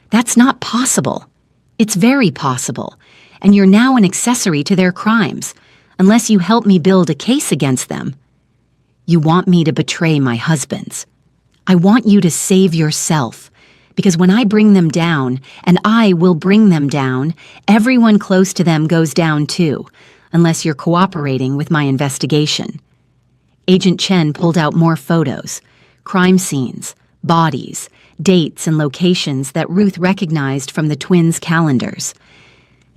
"That's not possible." "It's very possible, and you're now an accessory to their crimes, unless you help me build a case against them." "You want me to betray my husbands. I want you to save yourself, because when I bring them down, and I will bring them down, everyone close to them goes down too, unless you're cooperating with my investigation." Agent Chen pulled out more photos, crime scenes, bodies, dates, and locations that Ruth recognized from the twins' calendars.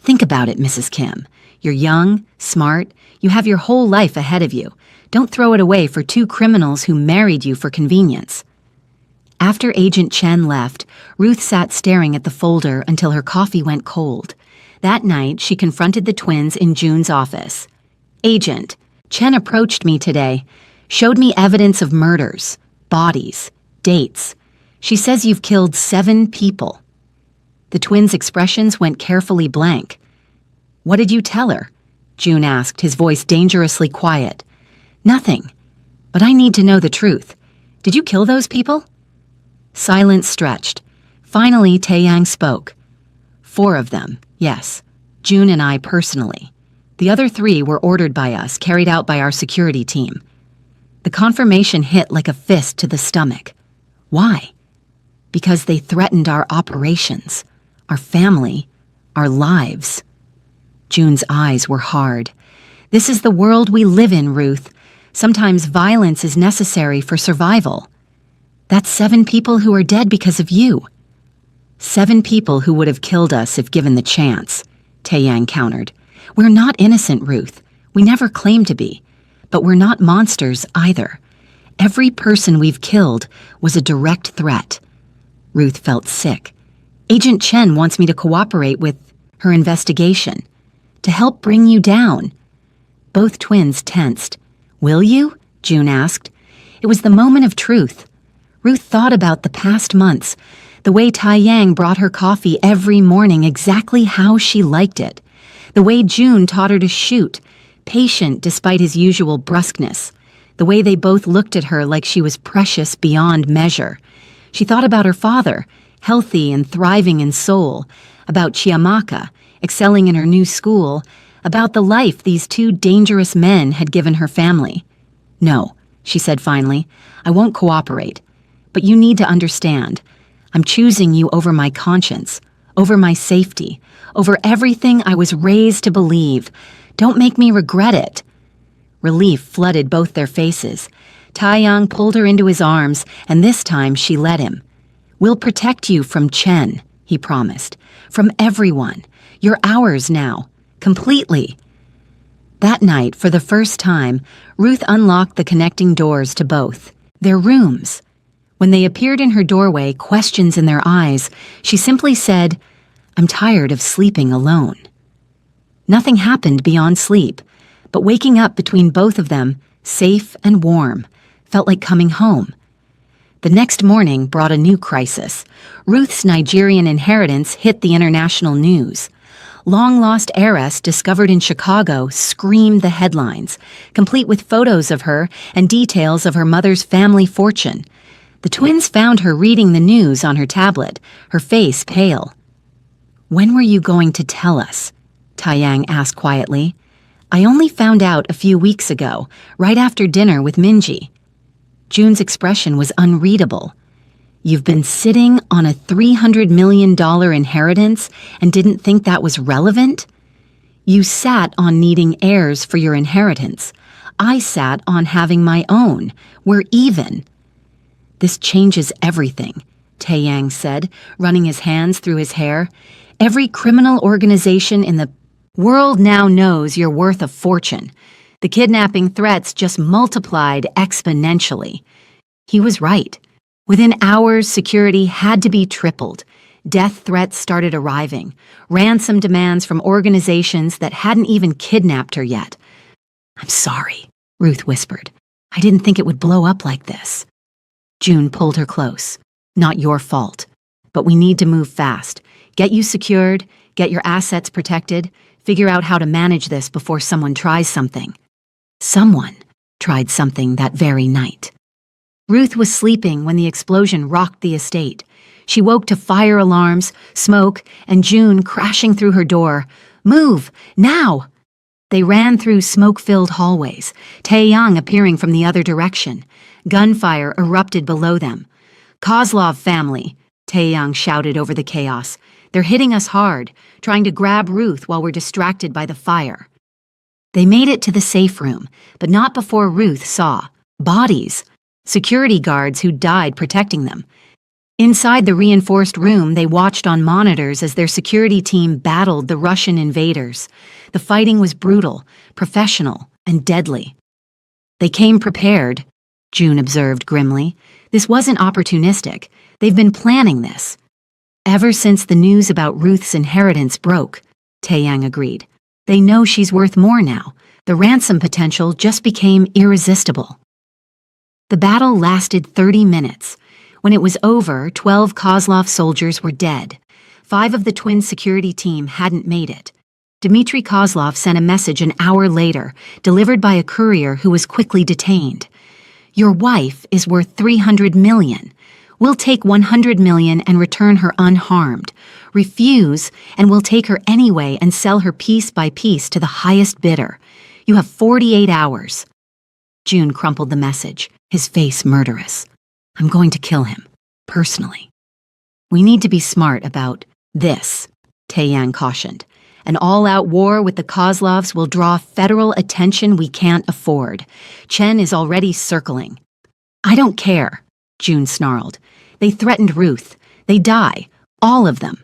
"Think about it, Mrs. Kim. You're young, smart, you have your whole life ahead of you. Don't throw it away for 2 criminals who married you for convenience." After Agent Chen left, Ruth sat staring at the folder until her coffee went cold. That night, she confronted the twins in June's office. "Agent, Chen approached me today, showed me evidence of murders, bodies, dates. She says you've killed 7 people." The twins' expressions went carefully blank. "What did you tell her?" June asked, his voice dangerously quiet. "Nothing. But I need to know the truth. Did you kill those people?" Silence stretched. Finally, Taeyang spoke. 4 of them, yes. June and I personally. The other 3 were ordered by us, carried out by our security team. The confirmation hit like a fist to the stomach. Why? Because they threatened our operations, our family, our lives. June's eyes were hard. "This is the world we live in, Ruth. Sometimes violence is necessary for survival. That's 7 people who are dead because of you." "7 people who would have killed us if given the chance," Taeyang countered. "We're not innocent, Ruth. We never claimed to be. But we're not monsters either. Every person we've killed was a direct threat." Ruth felt sick. "Agent Chen wants me to cooperate with her investigation, to help bring you down." Both twins tensed. "Will you?" June asked. It was the moment of truth. Ruth thought about the past months, the way Taeyang brought her coffee every morning exactly how she liked it, the way June taught her to shoot, patient despite his usual brusqueness, the way they both looked at her like she was precious beyond measure. She thought about her father, healthy and thriving in soul, about Chiamaka, excelling in her new school, about the life these 2 dangerous men had given her family. "No," she said finally, "I won't cooperate. But you need to understand. I'm choosing you over my conscience, over my safety, over everything I was raised to believe. Don't make me regret it." Relief flooded both their faces. Taeyang pulled her into his arms, and this time she let him. "We'll protect you from Chen," he promised. "From everyone. You're ours now. Completely." That night, for the first time, Ruth unlocked the connecting doors to both. Their rooms. When they appeared in her doorway, questions in their eyes, she simply said, "I'm tired of sleeping alone." Nothing happened beyond sleep, but waking up between both of them, safe and warm, felt like coming home. The next morning brought a new crisis. Ruth's Nigerian inheritance hit the international news. Long-lost heiress discovered in Chicago screamed the headlines, complete with photos of her and details of her mother's family fortune. The twins found her reading the news on her tablet, her face pale. "When were you going to tell us?" Taeyang asked quietly. "I only found out a few weeks ago, right after dinner with Minji." June's expression was unreadable. "You've been sitting on a $300 million inheritance and didn't think that was relevant? You sat on needing heirs for your inheritance. I sat on having my own. We're even." "This changes everything," Taeyang said, running his hands through his hair. "Every criminal organization in the World now knows you're worth a fortune. The kidnapping threats just multiplied exponentially. He was right. Within hours, security had to be tripled. Death threats started arriving, ransom demands from organizations that hadn't even kidnapped her yet. "I'm sorry," Ruth whispered. "I didn't think it would blow up like this." June pulled her close. "Not your fault. But we need to move fast. Get you secured, get your assets protected, figure out how to manage this before someone tries something." Someone tried something that very night. Ruth was sleeping when the explosion rocked the estate. She woke to fire alarms, smoke, and June crashing through her door. "Move! Now!" They ran through smoke-filled hallways, Tae-young appearing from the other direction. Gunfire erupted below them. "Kozlov family," Tae-young shouted over the chaos. "They're hitting us hard, trying to grab Ruth while we're distracted by the fire." They made it to the safe room, but not before Ruth saw bodies, security guards who died protecting them. Inside the reinforced room, they watched on monitors as their security team battled the Russian invaders. The fighting was brutal, professional, and deadly. "They came prepared," June observed grimly. "This wasn't opportunistic. They've been planning this." "Ever since the news about Ruth's inheritance broke," Tae-young agreed. "They know she's worth more now. The ransom potential just became irresistible." The battle lasted 30 minutes. When it was over, 12 Kozlov soldiers were dead. 5 of the twin security team hadn't made it. Dmitry Kozlov sent a message an hour later, delivered by a courier who was quickly detained. "Your wife is worth 300 million. We'll take 100 million and return her unharmed. Refuse, and we'll take her anyway and sell her piece by piece to the highest bidder. You have 48 hours. June crumpled the message, his face murderous. "I'm going to kill him, personally." "We need to be smart about this," Tae-young cautioned. "An all-out war with the Kozlovs will draw federal attention we can't afford. Chen is already circling." "I don't care," June snarled. "They threatened Ruth. They die. All of them."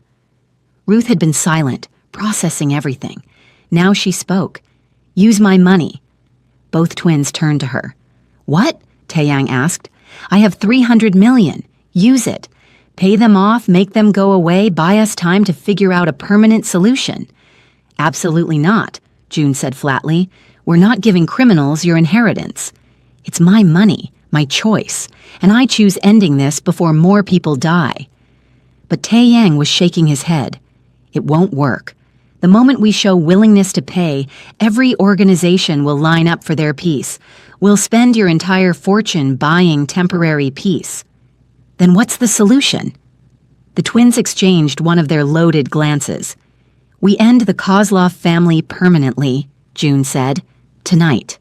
Ruth had been silent, processing everything. Now she spoke. "Use my money." Both twins turned to her. "What?" Tae-young asked. "I have 300 million. Use it. Pay them off, make them go away, buy us time to figure out a permanent solution." "Absolutely not," June said flatly. "We're not giving criminals your inheritance. It's my money, my choice, and I choose ending this before more people die." But Tae-young was shaking his head. "It won't work. The moment we show willingness to pay, every organization will line up for their piece. We'll spend your entire fortune buying temporary peace." "Then what's the solution?" The twins exchanged one of their loaded glances. "We end the Kozlov family permanently," June said. "Tonight."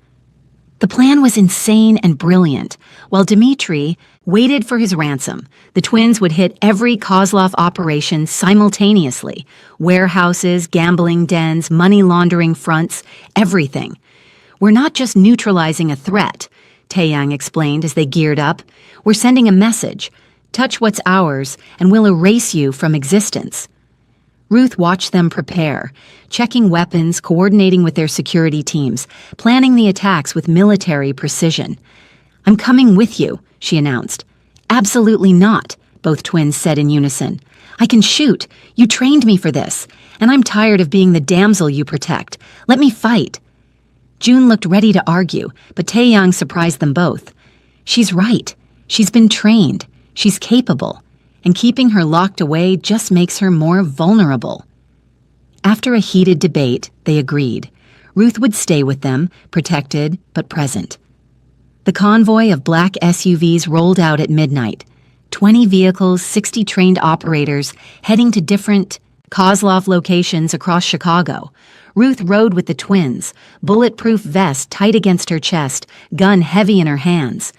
The plan was insane and brilliant. While Dmitry waited for his ransom, the twins would hit every Kozlov operation simultaneously. Warehouses, gambling dens, money laundering fronts, everything. "We're not just neutralizing a threat," Tae-young explained as they geared up. "We're sending a message. Touch what's ours, and we'll erase you from existence." Ruth watched them prepare, checking weapons, coordinating with their security teams, planning the attacks with military precision. "I'm coming with you," she announced. "Absolutely not," both twins said in unison. "I can shoot. You trained me for this. And I'm tired of being the damsel you protect. Let me fight." June looked ready to argue, but Tae-young surprised them both. "She's right. She's been trained. She's capable. And keeping her locked away just makes her more vulnerable." After a heated debate, they agreed. Ruth would stay with them, protected but present. The convoy of black SUVs rolled out at midnight. 20 vehicles, 60 trained operators, heading to different Kozlov locations across Chicago. Ruth rode with the twins, bulletproof vest tight against her chest, gun heavy in her hands.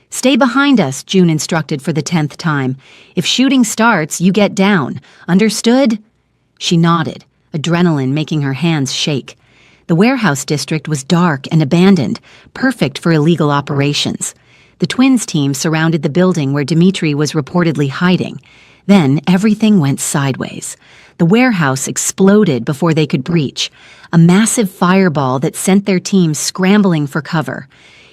"Stay behind us," June instructed for the 10th time. "If shooting starts, you get down. Understood?" She nodded, adrenaline making her hands shake. The warehouse district was dark and abandoned, perfect for illegal operations. The twins team surrounded the building where Dmitri was reportedly hiding. Then everything went sideways. The warehouse exploded before they could breach, a massive fireball that sent their team scrambling for cover.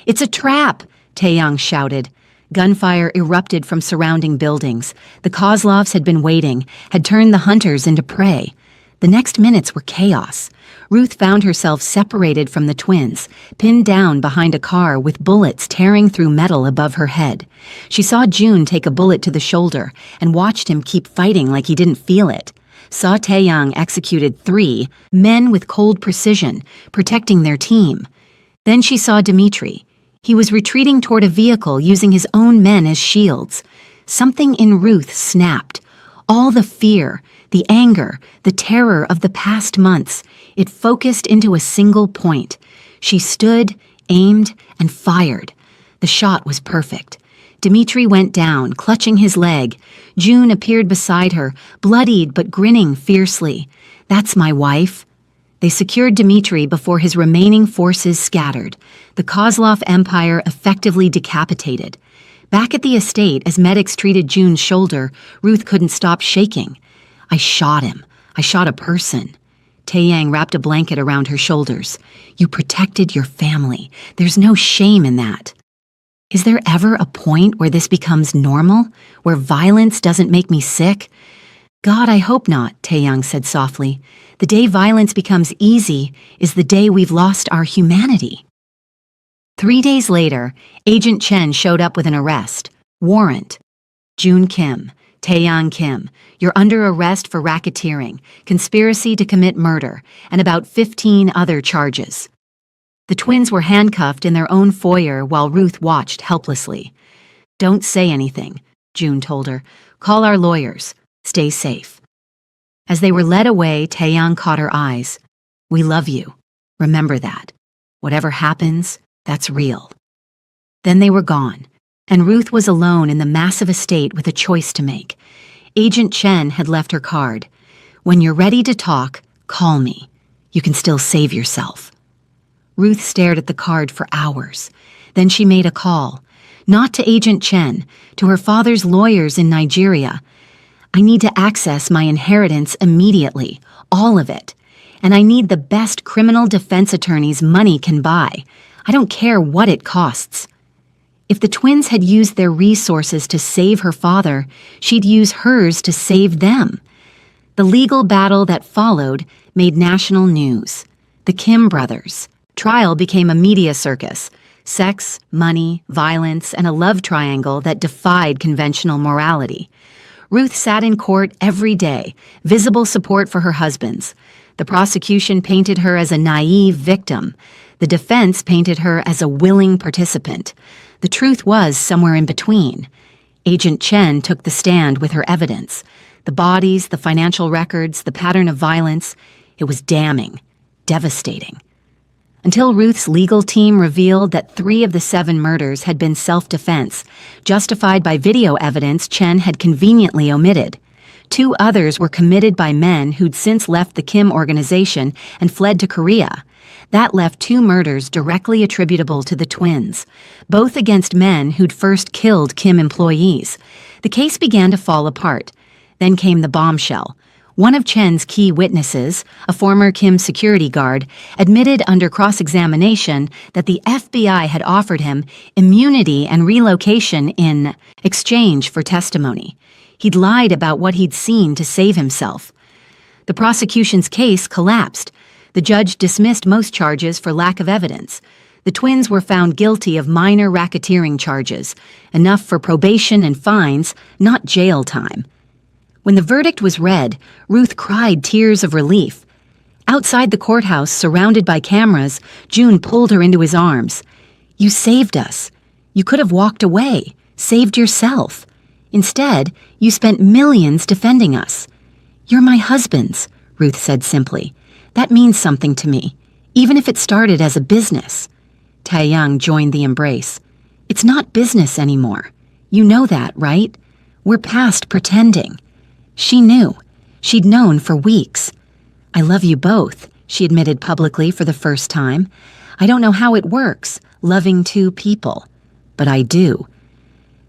"It's a trap!" Taeyang shouted. Gunfire erupted from surrounding buildings. The Kozlovs had been waiting, had turned the hunters into prey. The next minutes were chaos. Ruth found herself separated from the twins, pinned down behind a car with bullets tearing through metal above her head. She saw June take a bullet to the shoulder and watched him keep fighting like he didn't feel it. Saw Taeyang executed 3 men with cold precision, protecting their team. Then she saw Dmitri. He was retreating toward a vehicle using his own men as shields. Something in Ruth snapped. All the fear, the anger, the terror of the past months, it focused into a single point. She stood, aimed, and fired. The shot was perfect. Dmitri went down, clutching his leg. June appeared beside her, bloodied but grinning fiercely. "That's my wife." They secured Dmitri before his remaining forces scattered. The Kozlov Empire effectively decapitated. Back at the estate, as medics treated June's shoulder, Ruth couldn't stop shaking. "I shot him. I shot a person." Taeyang wrapped a blanket around her shoulders. "You protected your family. There's no shame in that." Is there ever a point where this becomes normal? Where violence doesn't make me sick? "God, I hope not," Taeyang said softly. "The day violence becomes easy is the day we've lost our humanity." 3 days later, Agent Chen showed up with an arrest warrant. "June Kim, Taeyang Kim, you're under arrest for racketeering, conspiracy to commit murder, and about 15 other charges." The twins were handcuffed in their own foyer while Ruth watched helplessly. "Don't say anything," June told her. "Call our lawyers. Stay safe." As they were led away, Taeyang caught her eyes. "We love you. Remember that. Whatever happens, that's real." Then they were gone, and Ruth was alone in the massive estate with a choice to make. Agent Chen had left her card. "When you're ready to talk, call me. You can still save yourself." Ruth stared at the card for hours. Then she made a call. Not to Agent Chen, to her father's lawyers in Nigeria. "I need to access my inheritance immediately, all of it. And I need the best criminal defense attorneys money can buy. I don't care what it costs." If the twins had used their resources to save her father, she'd use hers to save them. The legal battle that followed made national news. The Kim brothers. Trial became a media circus. Sex, money, violence, and a love triangle that defied conventional morality. Ruth sat in court every day, visible support for her husbands. The prosecution painted her as a naive victim. The defense painted her as a willing participant. The truth was somewhere in between. Agent Chen took the stand with her evidence. The bodies, the financial records, the pattern of violence. It was damning, devastating. Until Ruth's legal team revealed that 3 of the 7 murders had been self-defense, justified by video evidence Chen had conveniently omitted. 2 others were committed by men who'd since left the Kim organization and fled to Korea. That left 2 murders directly attributable to the twins, both against men who'd first killed Kim employees. The case began to fall apart. Then came the bombshell. One of Chen's key witnesses, a former Kim security guard, admitted under cross-examination that the FBI had offered him immunity and relocation in exchange for testimony. He'd lied about what he'd seen to save himself. The prosecution's case collapsed. The judge dismissed most charges for lack of evidence. The twins were found guilty of minor racketeering charges, enough for probation and fines, not jail time. When the verdict was read, Ruth cried tears of relief. Outside the courthouse, surrounded by cameras, June pulled her into his arms. "You saved us. You could have walked away, saved yourself. Instead, you spent millions defending us." "You're my husband's," Ruth said simply. "That means something to me, even if it started as a business." Taeyang joined the embrace. "It's not business anymore. You know that, right? We're past pretending." She knew. She'd known for weeks. "I love you both," she admitted publicly for the first time. "I don't know how it works, loving 2 people. but I do.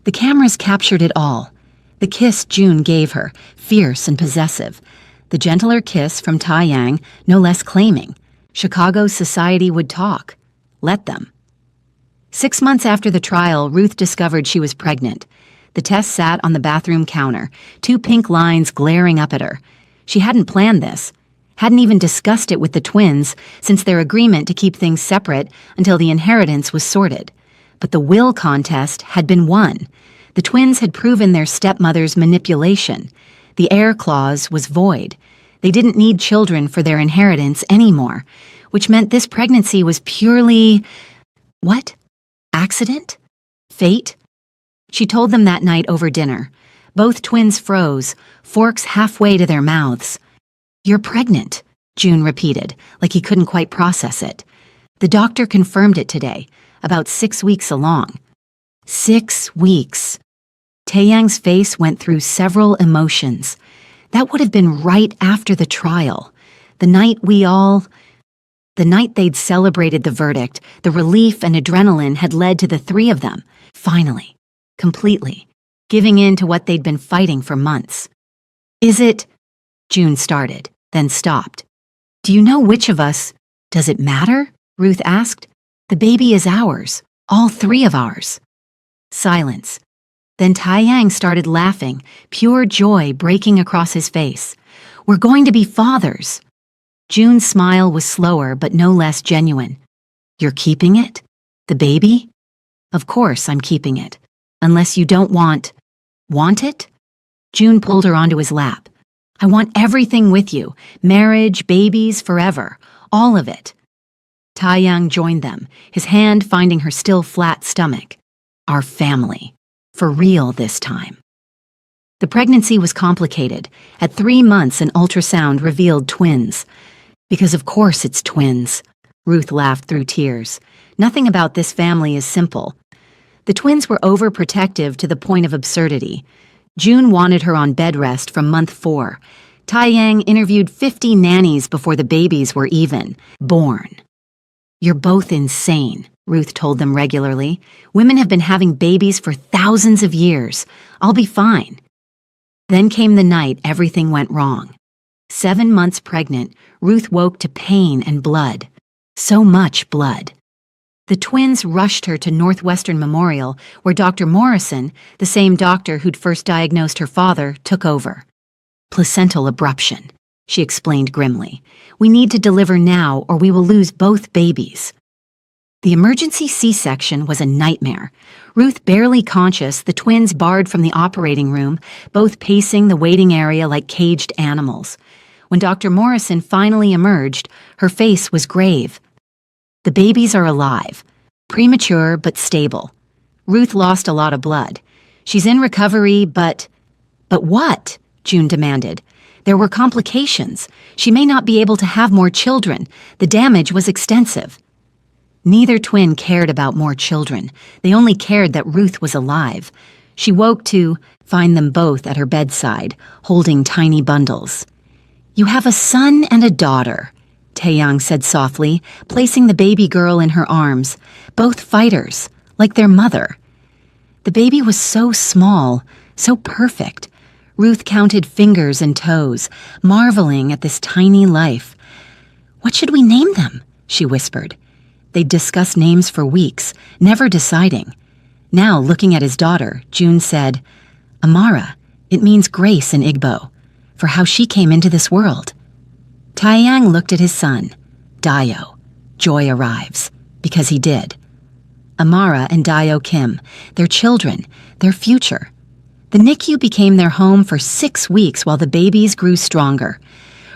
The cameras captured it all. The kiss June gave her, fierce and possessive. The gentler kiss from Taeyang, no less claiming. Chicago's society would talk. Let them. 6 months after the trial, Ruth discovered she was pregnant. The test sat on the bathroom counter, 2 pink lines glaring up at her. She hadn't planned this, hadn't even discussed it with the twins since their agreement to keep things separate until the inheritance was sorted. But the will contest had been won. The twins had proven their stepmother's manipulation. The heir clause was void. They didn't need children for their inheritance anymore, which meant this pregnancy was purely... what? Accident? Fate? She told them that night over dinner. Both twins froze, forks halfway to their mouths. "You're pregnant," June repeated, like he couldn't quite process it. "The doctor confirmed it today, about 6 weeks along." 6 weeks. Taeyang's face went through several emotions. That would have been right after the trial. The night they'd celebrated the verdict, the relief and adrenaline had led to the 3 of them, finally, completely, giving in to what they'd been fighting for months. "Is it?" June started, then stopped. "Do you know which of us? Does it matter?" Ruth asked. "The baby is ours, all 3 of ours." Silence. Then Taeyang started laughing, pure joy breaking across his face. "We're going to be fathers." June's smile was slower but no less genuine. "You're keeping it? The baby?" "Of course I'm keeping it. Unless you don't want it?" June pulled her onto his lap. "I want everything with you. Marriage, babies, forever. All of it." Taeyang joined them, his hand finding her still flat stomach. "Our family. For real this time." The pregnancy was complicated. At 3 months, an ultrasound revealed twins. "Because of course it's twins." Ruth laughed through tears. "Nothing about this family is simple." The twins were overprotective to the point of absurdity. June wanted her on bed rest from month 4. Taeyang interviewed 50 nannies before the babies were even born. "You're both insane," Ruth told them regularly. "Women have been having babies for thousands of years. I'll be fine." Then came the night everything went wrong. 7 months pregnant, Ruth woke to pain and blood. So much blood. The twins rushed her to Northwestern Memorial, where Dr. Morrison, the same doctor who'd first diagnosed her father, took over. "Placental abruption," she explained grimly. "We need to deliver now or we will lose both babies." The emergency C-section was a nightmare. Ruth barely conscious, the twins barred from the operating room, both pacing the waiting area like caged animals. When Dr. Morrison finally emerged, her face was grave. "The babies are alive. Premature but stable. Ruth lost a lot of blood. She's in recovery, but..." "But what?" June demanded. "There were complications. She may not be able to have more children. The damage was extensive." Neither twin cared about more children. They only cared that Ruth was alive. She woke to find them both at her bedside, holding tiny bundles. "You have a son and a daughter," Taeyang said softly, placing the baby girl in her arms. "Both fighters, like their mother." The baby was so small, so perfect. Ruth counted fingers and toes, marveling at this tiny life. "What should we name them?" she whispered. They'd discussed names for weeks, never deciding. Now, looking at his daughter, June said, "Amara, it means grace in Igbo, for how she came into this world." Taeyang looked at his son, Dayo. Joy arrives, because he did. Amara and Dayo Kim, their children, their future. The NICU became their home for 6 weeks while the babies grew stronger.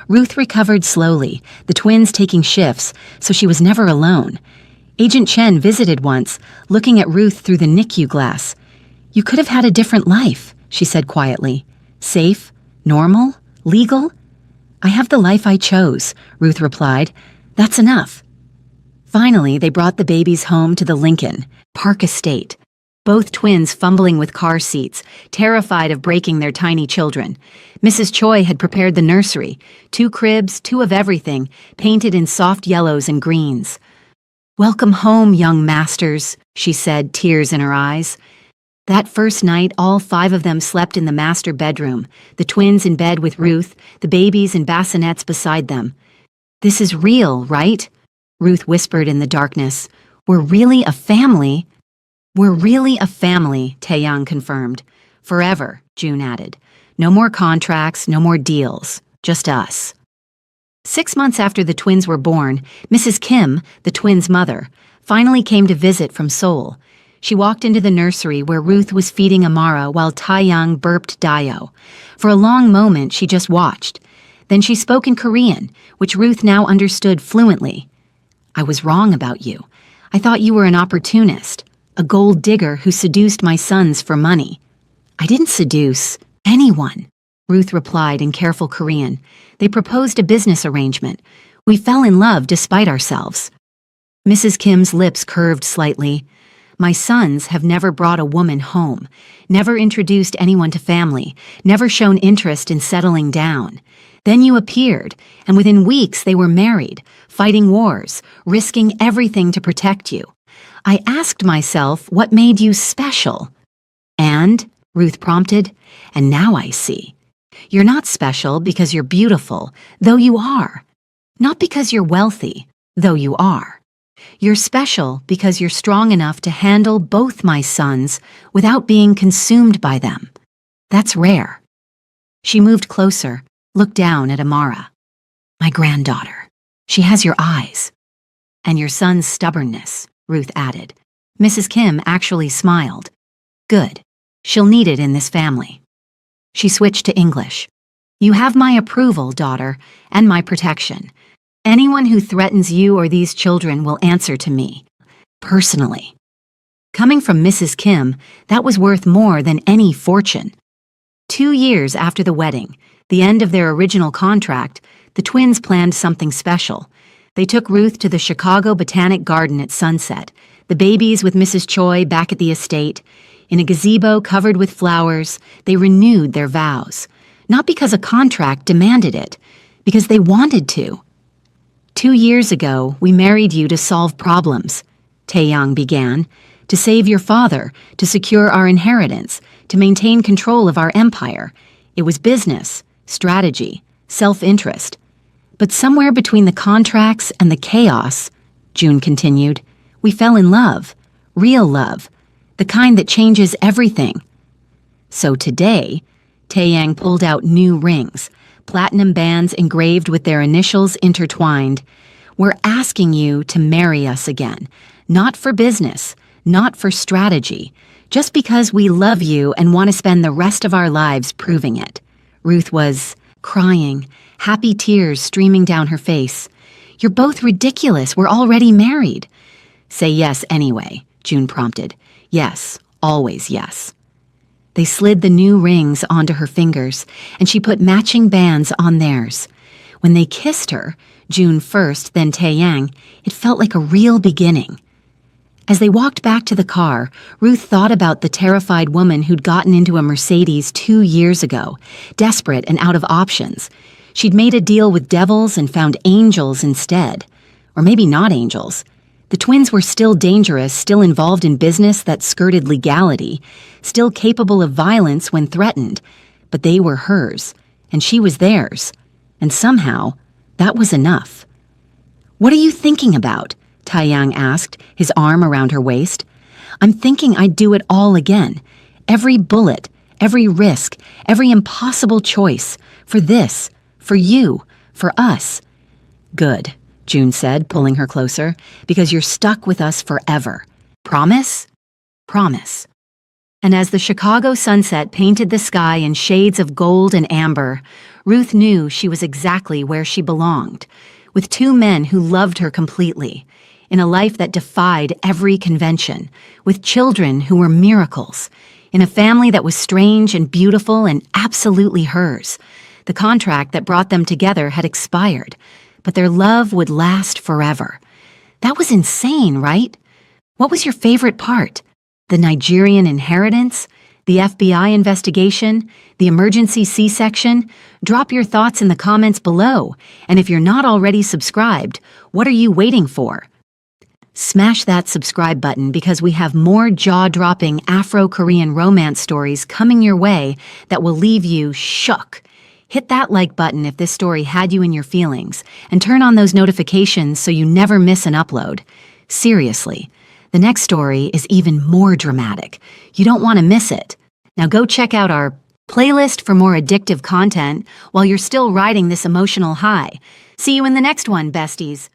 Ruth recovered slowly, the twins taking shifts, so she was never alone. Agent Chen visited once, looking at Ruth through the NICU glass. "You could have had a different life," she said quietly. "Safe, normal, legal?" "I have the life I chose," Ruth replied. "That's enough." Finally, they brought the babies home to the Lincoln Park Estate. Both twins fumbling with car seats, terrified of breaking their tiny children. Mrs. Choi had prepared the nursery, 2 cribs, 2 of everything, painted in soft yellows and greens. "Welcome home, young masters," she said, tears in her eyes. That first night, all 5 of them slept in the master bedroom, the twins in bed with Ruth, the babies in bassinets beside them. "This is real, right?" Ruth whispered in the darkness. "We're really a family." "We're really a family," Taeyang confirmed. "Forever," June added. "No more contracts, no more deals. Just us." 6 months after the twins were born, Mrs. Kim, the twins' mother, finally came to visit from Seoul. She walked into the nursery where Ruth was feeding Amara while Taeyang burped Dio. For a long moment, she just watched. Then she spoke in Korean, which Ruth now understood fluently. "I was wrong about you. I thought you were an opportunist, a gold digger who seduced my sons for money." "I didn't seduce anyone," Ruth replied in careful Korean. "They proposed a business arrangement. We fell in love despite ourselves." Mrs. Kim's lips curved slightly. "My sons have never brought a woman home, never introduced anyone to family, never shown interest in settling down. Then you appeared, and within weeks they were married, fighting wars, risking everything to protect you. I asked myself, what made you special?" "And?" Ruth prompted. "And now I see. You're not special because you're beautiful, though you are. Not because you're wealthy, though you are. You're special because you're strong enough to handle both my sons without being consumed by them. That's rare." She moved closer, looked down at Amara. "My granddaughter. She has your eyes." "And your son's stubbornness," Ruth added. Mrs. Kim actually smiled. "Good. She'll need it in this family." She switched to English. "You have my approval, daughter, and my protection. Anyone who threatens you or these children will answer to me, personally." Coming from Mrs. Kim, that was worth more than any fortune. 2 years after the wedding, the end of their original contract, the twins planned something special. They took Ruth to the Chicago Botanic Garden at sunset, the babies with Mrs. Choi back at the estate. In a gazebo covered with flowers, they renewed their vows. Not because a contract demanded it, because they wanted to. "2 years ago, we married you to solve problems," Taeyang began. "To save your father, to secure our inheritance, to maintain control of our empire. It was business, strategy, self-interest. But somewhere between the contracts and the chaos," June continued, "we fell in love, real love, the kind that changes everything." So today, Taeyang pulled out new rings, platinum bands engraved with their initials intertwined. "We're asking you to marry us again, not for business, not for strategy, just because we love you and want to spend the rest of our lives proving it." Ruth was crying, happy tears streaming down her face. "You're both ridiculous. We're already married." "Say yes anyway," June prompted. "Yes, always yes." They slid the new rings onto her fingers, and she put matching bands on theirs. When they kissed her, June first, then Taeyang, it felt like a real beginning. As they walked back to the car, Ruth thought about the terrified woman who'd gotten into a Mercedes 2 years ago, desperate and out of options. She'd made a deal with devils and found angels instead. Or maybe not angels. The twins were still dangerous, still involved in business that skirted legality, still capable of violence when threatened, but they were hers, and she was theirs. And somehow, that was enough. "What are you thinking about?" Taeyang asked, his arm around her waist. "I'm thinking I'd do it all again. Every bullet, every risk, every impossible choice. For this, for you, for us." "Good," June said, pulling her closer, "because you're stuck with us forever. Promise?" "Promise." And as the Chicago sunset painted the sky in shades of gold and amber, Ruth knew she was exactly where she belonged, with 2 men who loved her completely, in a life that defied every convention, with children who were miracles, in a family that was strange and beautiful and absolutely hers. The contract that brought them together had expired, but their love would last forever. That was insane, right? What was your favorite part? The Nigerian inheritance? The FBI investigation? The emergency C-section? Drop your thoughts in the comments below, and if you're not already subscribed, what are you waiting for? Smash that subscribe button because we have more jaw-dropping Afro-Korean romance stories coming your way that will leave you shook. Hit that like button if this story had you in your feelings, and turn on those notifications so you never miss an upload. Seriously, the next story is even more dramatic. You don't want to miss it. Now go check out our playlist for more addictive content while you're still riding this emotional high. See you in the next one, besties.